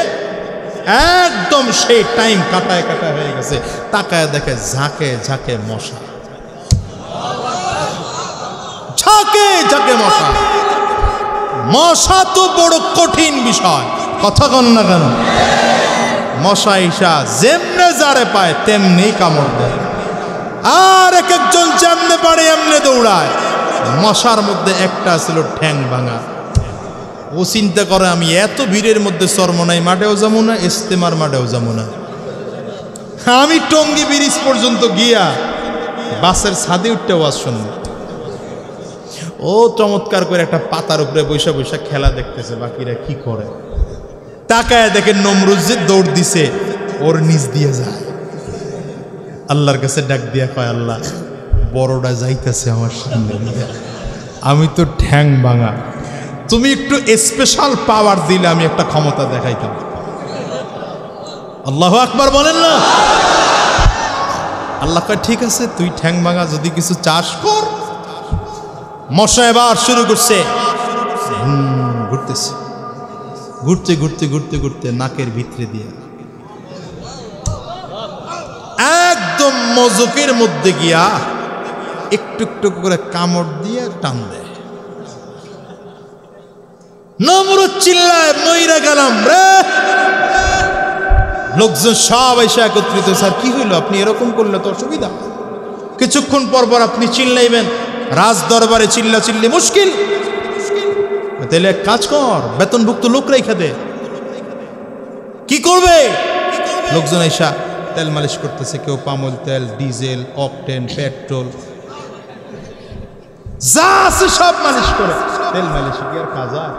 একদম সেই টাইম কাটায় কাটায় হয়ে গেছে। তাকায় দেখে ঝাঁকে ঝাঁকে মশা, ঝাঁকে ঝাঁকে মশা। মশা তো বড় কঠিন বিষয়, কথা কন না কেন? মশা ঈশা যেমনে যারে পায় তেমনি কামড় দেয়, আর এক একজন যেমনে পারে এমনে দৌড়ায়। মশার মধ্যে একটা ছিল ঠ্যাং ভাঙা। ও চিন্তা করে আমি এত ভিড়ের মধ্যে চরমনাই মাঠেও যাবো না, ইস্তেমার মাঠেও যাবো না, আমি টঙ্গী ব্রিজ পর্যন্ত গিয়া বাসের ছাদে উঠতে ওয়াজ শুনবো। ও চমৎকার করে একটা পাতার উপরে বৈশা বৈশা খেলা দেখতেছে, বাকিরা কি করে। তাকায় দেখে নমরুদ যে দৌড় দিছে ওর নিচ দিয়ে যায়। আল্লাহর কাছে ডাক দিয়া কয়, আল্লাহ বড়টা যাইতেছে আমার সামনে, আমি তো ঠ্যাং ভাঙা, তুমি একটু স্পেশাল পাওয়ার দিলে আমি একটা ক্ষমতা দেখাইতাম। আল্লাহু আকবার বলেন না? আল্লাহ কয় ঠিক আছে, তুই ঠ্যাং ভাঙা যদি কিছু চাষ কর। মশা এবার শুরু করছে, ঘুরতেছে, ঘুরতে ঘুরতে ঘুরতে ঘুরতে নাকের ভিতরে দিয়ে একদম মজকের মধ্যে গিয়া একটু একটু করে কামড় দিয়ে টান দেয়। নমরুদ চিল্লায়, মইরা গেলাম রে। লোকজন সব এসে একত্রিত, স্যার কি হইল, আপনি এরকম করলে তো অসুবিধা। কিছুক্ষণ পর পর আপনি চিল্লাইবেন, রাজ দরবারে চিল্লা চিল্লি মুশকিল। তাহলে এক কাজ কর, বেতনভুক্ত লোক রেখে দে। কি করবে? লোকজন এসা তেল মালিশ করতেছে, কেউ পামল তেল, ডিজেল, অকটেন, পেট্রোল যা আছে সব মালিশ করে। তেল মালিশ কি আর কাজ হয়?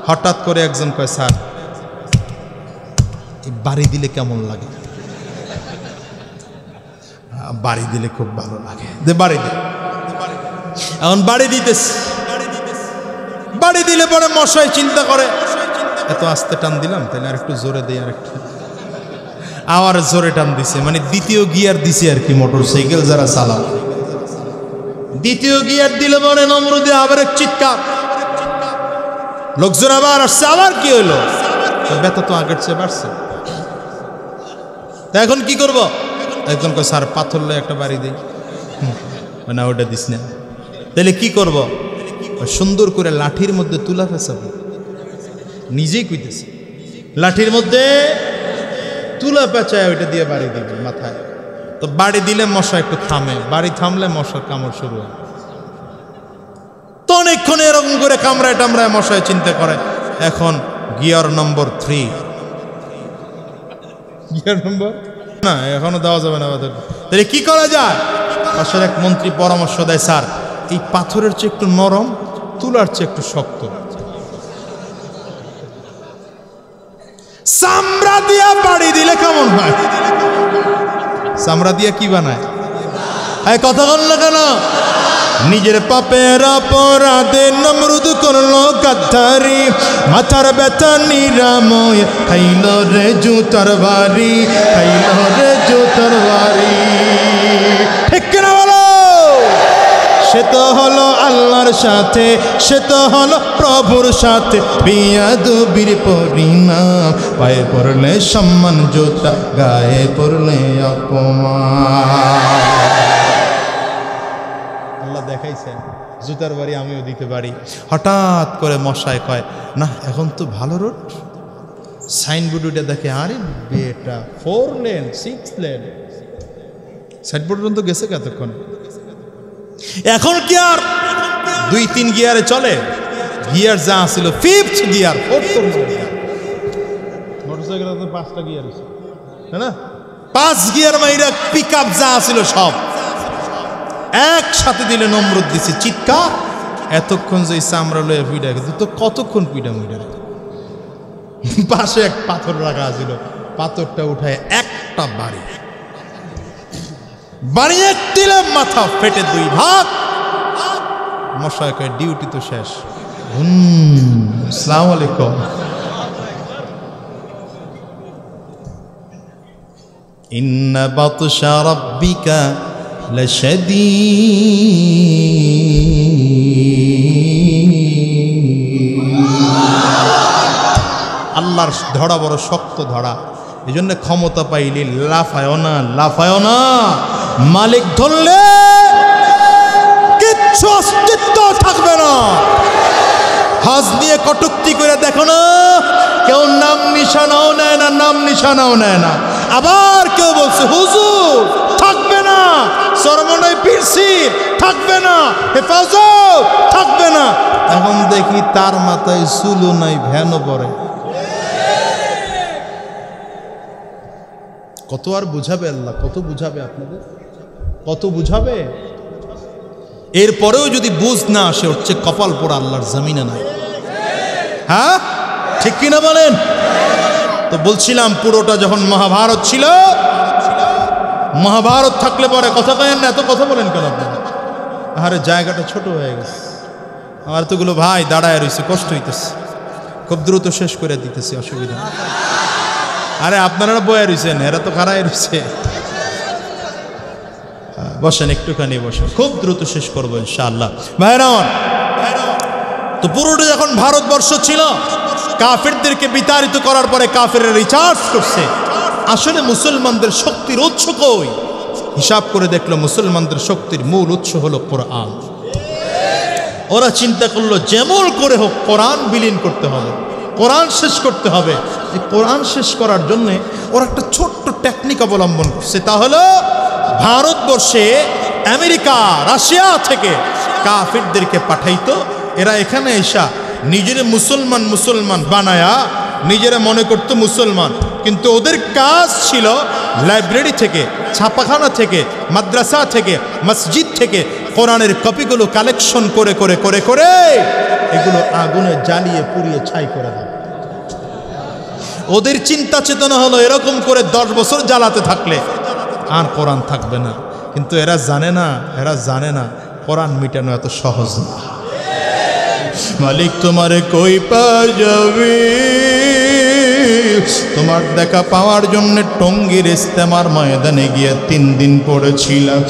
হঠাৎ করে একজন কয়, স্যার বাড়ি দিলে কেমন লাগে? বাড়ি দিলে খুব ভালো লাগে, দে বাড়ি দে। এখন বাড়ি দিতেছে, বাড়ি দিলে পরে মশাই চিন্তা করে, এত আস্তে টান দিলাম, তাহলে আর একটু জোরে দেয়, আর একটু আবার জোরে টান দিছে, মানে দ্বিতীয় গিয়ার দিছে আর কি। মোটর সাইকেল যারা চালাও, দ্বিতীয় গিয়ার দিলে পরে নমরুদে আবার এক চিৎকার। লোকজন আবার আসছে, আবার কি হইলো? ব্যথা তো আগের চেয়ে বাড়ছে। তা এখন কি করবো? একজন কয়, স্যার পাথর লয়ে একটা বাড়ি দিই। না ওটা দিস না, তাহলে কি করব? সুন্দর করে লাঠির মধ্যে তুলা ফেসাবো। নিজেই কইতেছে, লাঠির মধ্যে তুলা পেঁচায় ওইটা দিয়ে বাড়ি দিবে মাথায়। তো বাড়ি দিলে মশা একটু থামে, বাড়ি থামলে মশার কামড় শুরু হয়। তো অনেকক্ষণ এরকম করে কামড়ায় টামড়ায় মশায় চিন্তা করে, এখন গিয়ার নম্বর 3। গিয়ার নম্বর না, এখনো দেওয়া যাবে না। তাহলে কি করা যায়? পাশের এক মন্ত্রী পরামর্শ দেয়, স্যার এই পাথরের চেয়ে একটু নরম, তুলার চেয়ে একটু শক্ত, চামড়া দিয়া বাড়ি দিলে কেমন হয়? চামড়া দিয়া কি বানায়? কথা বল না কেন? নিজের পাপের অপরাধে নমরুদ করলো গাদ্দারি, মাথার ব্যথা নিরাময় খাইল রে জুতার বাড়ি, খাইল রে জুতার বাড়ি। ঠিক না বলো? সে তো হলো আল্লাহর সাথে, সে তো হলো প্রভুর সাথে বিয়াদবির পরিণাম। পায়ে পড়লে সম্মান জুতা, গায়ে পড়লে অপমান। আল্লাহ দেখাইছে। জুতার বাড়ি আমিও দিতে পারি। হঠাৎ করে মশায় কয়, না এখন তো ভালো রোড, সাইনবোর্ড উঠে দেখে, আরে বেটা 4 লেন 6 লেন, সাইনবোর্ড পর্যন্ত গেছে কতক্ষণ। এখন কি আর 2-3 গিয়ারে চলে? গিয়ার যা ছিল 5th গিয়ার, 4th মোটরসাইকেল তো 5টা গিয়ার আছে, তাই না? 5 গিয়ার মাইরা পিকআপ যা ছিল সব একসাথে দিলে নমরুদ দিছে চিৎকার। এতক্ষণ যে চামড়া লয়ে পিডা গেছে তো কতক্ষণ পিডা মুইডা। পাশে এক পাথর রাখা ছিল, পাথরটা উঠায় একটা বাড়ি বাড়িয়ে দিলে মাথা ফেটে 2 ভাগ। মশাই কয় ডিউটি তো শেষ। আসসালামু আলাইকুম। ইন্না বাতশা রাব্বিকা আল্লাহর ধরা বড় শক্ত ধরা। এই জন্য ক্ষমতা পাইলে লাফায় না, লাফায় না। মালিক ধরলে কিচ্ছু অস্তিত্ব থাকবে না। হজ নিয়ে কটুক্তি করে দেখো না, কেউ নাম নিশানাও নেয় না, নাম নিশানাও নেয় না। আবার কেউ বলছে হুজুর থাকবে না, সরমনায় পিরছি থাকবে না, হেফাজত থাকবে না। এখন দেখি তার মাথায় চুলও নাই, ভ্যানও পড়ে। কত আর বুঝাবে আল্লাহ, কত বুঝাবে আপনাদের, কত বুঝাবে। এরপরেও যদি বুঝ না আসে, হচ্ছে কপাল পোড়া আল্লাহর জমিনে নাই। হ্যাঁ ঠিক কিনা বলেন? তো বলছিলাম পুরোটা যখন মহাভারত ছিল, মহাভারত থাকলে পরে কথা কেন না, এত কথা বলেন কেন আপনারা? আরে জায়গাটা ছোট হয়ে গেছে। আমার তোগুলো ভাই দাঁড়ায় রয়েছে, কষ্ট হইতেছে, খুব দ্রুত শেষ করে দিতেছি, অসুবিধা। আরে আপনারা বয়ে রয়েছেন, এরা তো খাড়ায় রয়েছে। বসেন একটুখানি বসেন, খুব দ্রুত শেষ করবো ইনশাআল্লাহ। ভাইরা তো পুরোটা যখন ভারতবর্ষ ছিল, কাফেরদেরকে বিতাড়িত করার পরে কাফেররা রিচার্জ করছে। আসলে মুসলমানদের শক্তির উৎস কই? হিসাব করে দেখলো মুসলমানদের শক্তির মূল উৎস হলো কোরআন। ওরা চিন্তা করলো যেমন করে হোক কোরআন বিলীন করতে হবে, কোরআন শেষ করতে হবে। এই কোরআন শেষ করার জন্য ওরা একটা ছোট্ট টেকনিক অবলম্বন করছে, তা হলো ভারতবর্ষে আমেরিকা রাশিয়া থেকে কাফেরদেরকে পাঠাইতো। এরা এখানে এসা নিজেরা মুসলমান মুসলমান বানায়া নিজেরা মনে করতো মুসলমান, কিন্তু ওদের কাজ ছিল লাইব্রেরি থেকে, ছাপাখানা থেকে, মাদ্রাসা থেকে, মসজিদ থেকে কোরআনের কপিগুলো কালেকশন করে করে করে করে এগুলো আগুনে জ্বালিয়ে পুড়িয়ে ছাই করে দেয়। ওদের চিন্তা চেতনা হলো এরকম করে 10 বছর জ্বালাতে থাকলে আর কোরআন থাকবে না। কিন্তু এরা জানে না, এরা জানে না কোরআন মিটানো এত সহজ না। মালিক তোমারে কই পাওয়া যাবে? তোমার দেখা পাওয়ার জন্য টঙ্গীর ইস্তেমার ময়দানে গিয়া 3 দিন পড়েছিলাম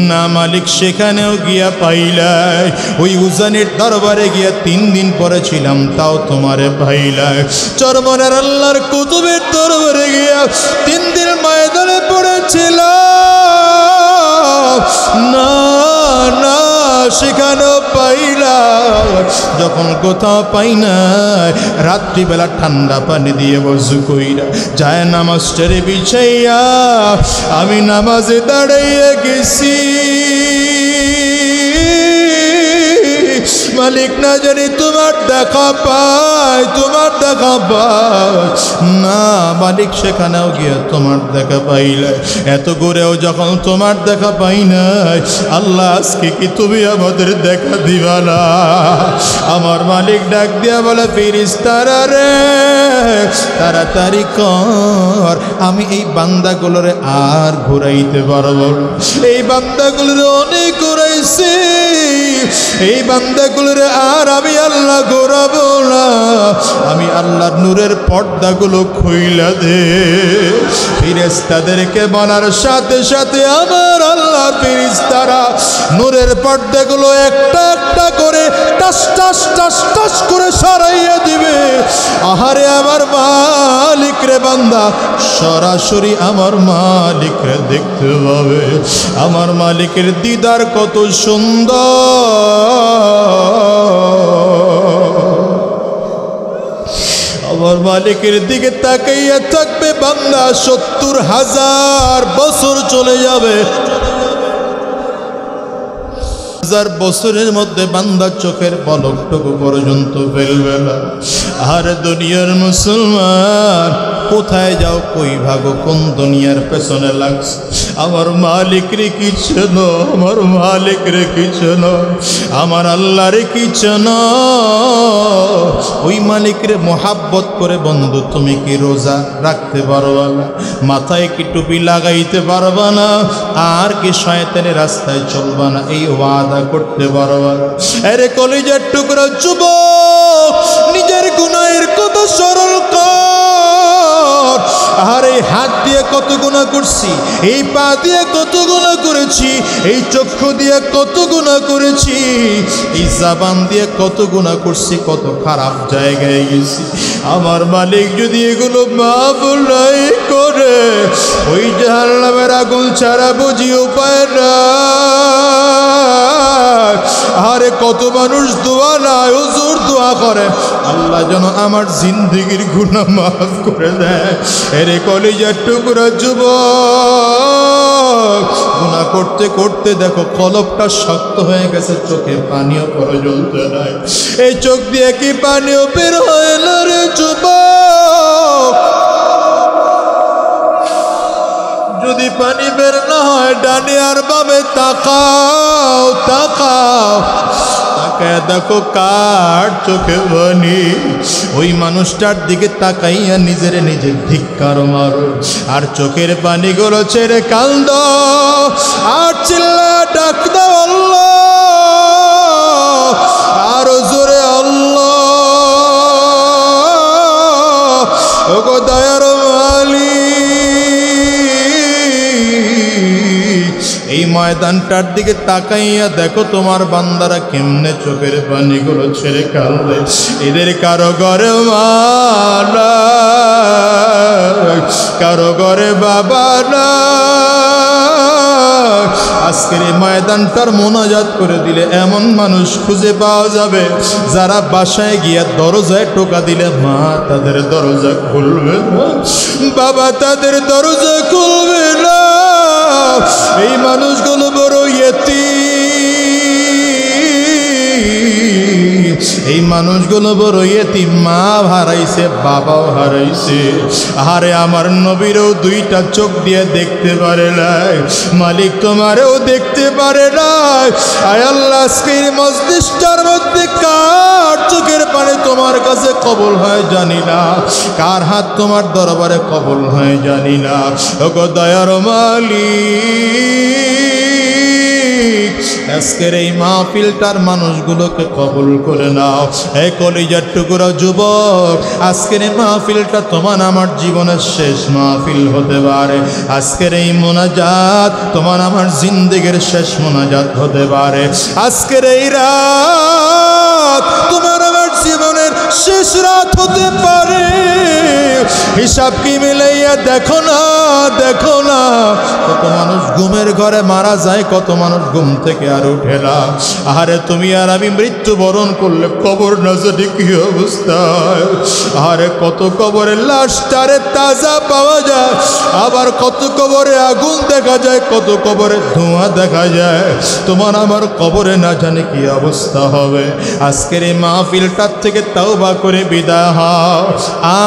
না মালিক, সেখানেও গিয়া পাইলাই। ওই উজানের দরবারে গিয়া 3 দিন পড়েছিলাম, তাও তোমারে পাইলাই। চরমনের আল্লাহর কুতুবের দরবারে গিয়া 3 দিন ময়দানে পড়েছিলাম না না, সেখানেও পাইলাই। যখন কোথাও পাই না, রাত্রিবেলা ঠান্ডা পানি দিয়ে বজু কইরা যায় নামাজটারে বিছাইয়া আমি নামাজে দাঁড়াইয়া গেছি। মালিক না জানি তোমার দেখা পায়, তোমার দেখা পায় না মালিক, সেখানেও গিয়ে তোমার দেখা পাইলে। এত ঘুরেও যখন তোমার দেখা পাই নাই, আল্লাহ আজকে কি তুমি আমাদের দেখা দিবা না? আমার মালিক ডাক দিয়া বলে, ফেরেশতারা রে তাড়াতাড়ি কর, আমি এই বান্দাগুলোরে আর ঘুরাইতে পারবো না। এই বান্দাগুলোরে অনেক ঘুরাইছি, এই বান্দাগুলোরে আর আমি আল্লাহ ঘোরাবো না। আমি আল্লাহর নূরের পর্দাগুলো খুইলা দে। ফেরেশতাদেরকে বলার সাথে সাথে আমার আল্লাহর ফেরেশতারা নূরের পর্দাগুলো একটা একটা করে টাস টাস টাস টাস করে সরাইয়া দিবে। আহারে আমার মা মালিক রে বান্দা সরাসরি আমার মালিক রে দেখতে পাবে। আমার মালিকের দিদার কত সুন্দর। আমার মালিকের দিকে তাকাইয়া থাকবে বান্দা, ৭০,০০০ বছর চলে যাবে। ১০০০ বছরের মধ্যে বান্দা চোখের পলকটুকু পর্যন্ত ফেলবে না। আর দুনিয়ার মুসলমান, কোথায় যাও, কই ভাগো, কোন দুনিয়ার পেছনে লাগছে? আমার মালিক রে কিছু না, আমার মালিক রে কিছু না, আমার আল্লাহ রে কিছু না। ওই মালিক রে মোহাব্বত করে বন্ধু তুমি কি রোজা রাখতে পারবা না? মাথায় কি টুপি লাগাইতে পারবা না? আর কি শয়তানের রাস্তায় চলবা না? এই ওয়াদা করতে পারবা না? আরে কলিজার টুকরা যুবক, নিজের গুনাহের কথা স্মরণ কর। আর এই হাত দিয়ে কত গুনাহ করছি, এই পা দিয়ে কত গুনাহ করেছি, এই চক্ষু দিয়ে কত গুনাহ করেছি, এই জবান দিয়ে কত গুনাহ করছি, কত খারাপ জায়গায় গেছি। আমার মালিক যদি এগুলো মাফ নাই করে, ওই জাহান্নামের আগুন ছাড়া বুঝি উপায় না। আরে কত মানুষ দোয়া নাই, হুজুর দোয়া করে আল্লাহ যেন আমার জিন্দেগির গুনাহ মাফ করে দেয়। এরে কলিজার টুকরা যুবক, গুনাহ করতে করতে দেখো কলবটা শক্ত হয়ে গেছে, চোখে পানিও পর্যন্ত নাই। এই চোখ দিয়ে কি পানিও বের হয় না রে যুবক? যদি পানি বের না হয়, ডানে আর বামে তাকাও, তাকাও, তাকায় দেখো কার চোখে পানি। ওই মানুষটার দিকে তাকাইয়া নিজের নিজে ধিক্কার মারো, আর চোখের পানিগুলো ছেড়ে কান্দো, আর চিল্লা ডাক দাও আল্লাহ, আরো জোরে আল্লাহ। ওগো দয়ার মালিক, এই ময়দানটার দিকে তাকাইয়া দেখো তোমার বান্দারা কেমনে চোখের পানিগুলো ছেড়ে কাঁদে। এদের কারো ঘরে মা নাই, কারো ঘরে বাবা নাই। আজকের এই ময়দানটার মোনাজাত করে দিলে এমন মানুষ খুঁজে পাওয়া যাবে, যারা বাসায় গিয়া দরজায় টোকা দিলে মা তাদের দরজা খুলবে না, বাবা তাদের দরজা খুলবে না। এই মানুষগুলো বড় ইয়েতিম, এই মানুষগুলো বড় ইয়েতিম, মা হারাইছে, বাবাও হারাইছে। আরে আমার নবীরও দুইটা চোখ দিয়ে দেখতে পারে নাই, মালিক তোমারেও দেখতে পারে নাই। আয় আল্লাহ, আজকের মজলিসটার মধ্যে কার চোখের পানি তোমার কাছে কবুল হয় জানি না, কার হাত তোমার দরবারে কবুল হয় জানি না। ওগো দয়ার মালিক, আজকের এই মাহফিলটার মানুষগুলোকে কবুল করে নাও। এই কলিজার টুকরা যুবক, আজকের এই মাহফিলটা তোমার আমার জীবনের শেষ মাহফিল হতে পারে। আজকের এই মোনাজাত তোমার আমার জিন্দেগির শেষ মোনাজাত হতে পারে। আজকের এই রাত তোমার আমার জীবনের শেষ রাত হতে পারে। হিসাব কি মিলাইয়া দেখো না, দেখো না, কত মানুষ ঘুমের ঘরে মারা যায়, কত মানুষ ঘুম থেকে আর উঠে না। আরে তুমি আর আমি মৃত্যুবরণ করলে কবর না জানি কি অবস্থা। আরে কত কবরের লাশ তারে তাজা পাওয়া যায়, আবার কত কবরে আগুন দেখা যায়, কত কবরে ধোঁয়া দেখা যায়। তোমার আমার কবরে না জানি কি অবস্থা হবে। আজকের এই মাহফিলটার থেকে তওবা করে বিদায় হও।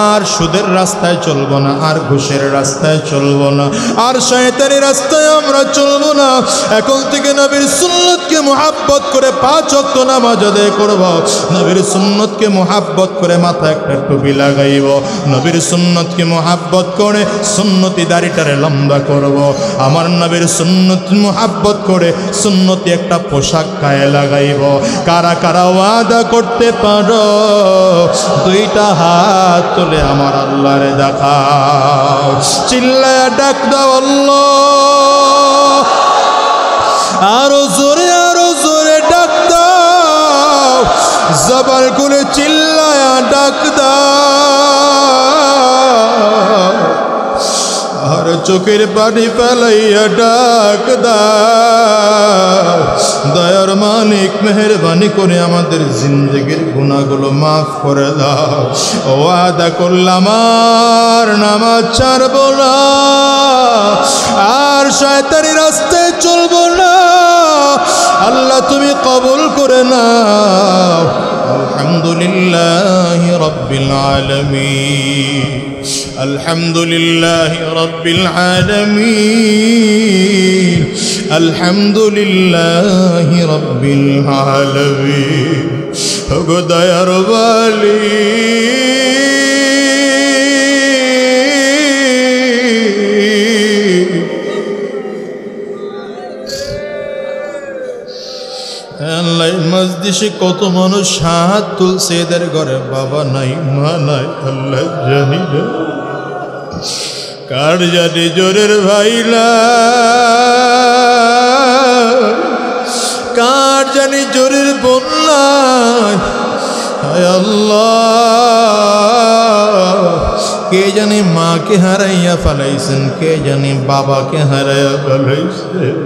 আর সুদের রাস্তায় চলবো না, আর ঘুষের রাস্তায় চলবো না, আর শয়তানি রাস্তায় আমরা চলবো না। এখন থেকে নবীর সুন্নতকে মুহাব্বত করে 5 ওয়াক্ত নামাজ আদায় করব। নবীর সুন্নতকে মুহাব্বত করে মাথায় একটা টুপি লাগাইব। নবীর সুন্নতকে মুহাব্বত করে সুন্নতি দাড়িটারে লম্বা করব। আমার নবীর সুন্নত মুহাব্বত করে সুন্নতি একটা পোশাক গায়ে লাগাইব। কারা কারা ওয়াদা করতে পারো? দুইটা হাত তুলে আমার আল্লাহরে দেখাও, চিল্লায়া ডাক দাও আল্লাহ, আরো জোরে ডাক দাও, জবান খুলে চিল্লায়া ডাক দাও। চোখের পানি ফেলাইয়া ডাক দাও, দয়ার মালিক মেহেরবানি করে আমাদের জিন্দেগির গুনাহগুলো মাফ করে দাও। ওয়াদা করলাম আর নামাজ ছাড়বো না, আর শয়তানি রাস্তায় চলবো না। আল্লাহ তুমি কবুল করে নাও। আলহামদুলিল্লাহি রাব্বিল আলামিন, আলহামদুলিল্লাহি রাব্বিল আলামিন, আলহামদুলিল্লাহি রাব্বিল আলামিন। ওগো দয়ার ওয়ালি, মজলিসে কত মানুষ হাত তুলছে, এদের ঘরে বাবা নাই মা নাই, আল্লাহ জানি না। কার জানি জোরের ভাইলা, কার জানি জোরের বন্যা। হায় আল্লাহ, কে জানি মাকে হারাইয়া ফেলাইছেন, কে জানি বাবাকে হারাইয়া ফেলাইছেন।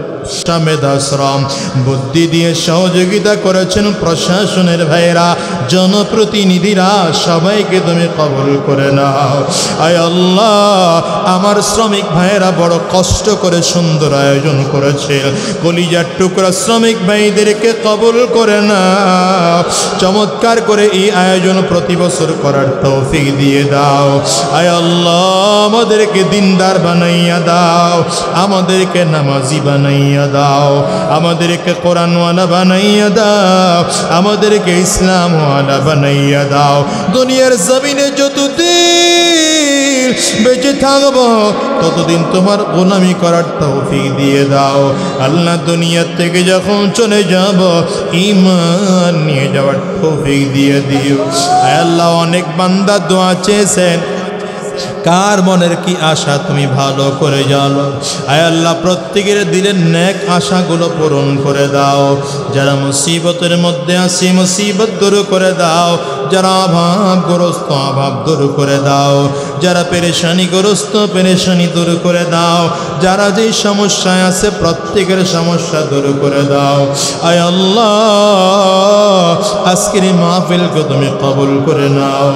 মেধাশ্রম বুদ্ধি দিয়ে সহযোগিতা করেছেন প্রশাসনের ভাইরা, জনপ্রতিনিধিরা, সবাইকে তুমি কবুল করে নাও। আয় আল্লাহ, আমার শ্রমিক ভাইরা বড় কষ্ট করে সুন্দর আয়োজন করেছে, কলিজার টুকরা শ্রমিক ভাইদেরকে কবুল করে নাও। চমৎকার করে এই আয়োজন প্রতি বছর করার তৌফিক দিয়ে দাও। আয় আল্লাহ, আমাদেরকে দিনদার বানাইয়া দাও, আমাদেরকে নামাজি বানাইয়া দাও, আমাদেরকে কোরআনওয়ালা বানাইয়া দাও, আমাদেরকে ইসলামওয়ালা বানাইয়া দাও। দুনিয়ার জমিনে যতদিন বেঁচে থাকবো ততদিন তোমার গোলামি করার তৌফিক দিয়ে দাও। আল্লাহ, দুনিয়া থেকে যখন চলে যাব ঈমান নিয়ে যাওয়ার তৌফিক দিয়ে দিও। আল্লাহ, অনেক বান্দা দোয়া চেয়েছেন, কার মনের কি আশা তুমি ভালো করে জানো। আয় আল্লাহ, প্রত্যেকের দিলের নেক আশাগুলো পূরণ করে দাও। যারা মুসিবতের মধ্যে আছে মুসিবত দূর করে দাও, যারা অভাবগ্রস্ত অভাব দূর করে দাও, যারা পেরেশানিগ্রস্ত পেরেশানি দূর করে দাও, যারা যেই সমস্যায় আছে প্রত্যেকের সমস্যা দূর করে দাও। আয় আল্লাহ, আজকের মাহফিলকে তুমি কবুল করে নাও।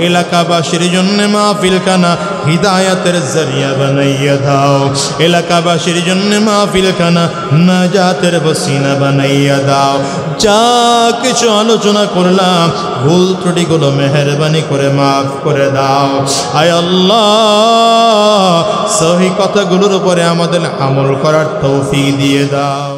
এলাকাবাসীর জন্য মাহফিলখানা হিদায়াতের জরিয়া বানাইয়া দাও। এলাকাবাসীর জন্য মাহফিলখানা নাজাতের বসিনা বানাইয়া দাও। যা কিছু আলোচনা করলাম ভুল ত্রুটিগুলো মেহেরবানি করে মাফ করে দাও। আয় আল্লাহ, সহি কথাগুলোর উপরে আমাদের আমল করার তৌফিক দিয়ে দাও।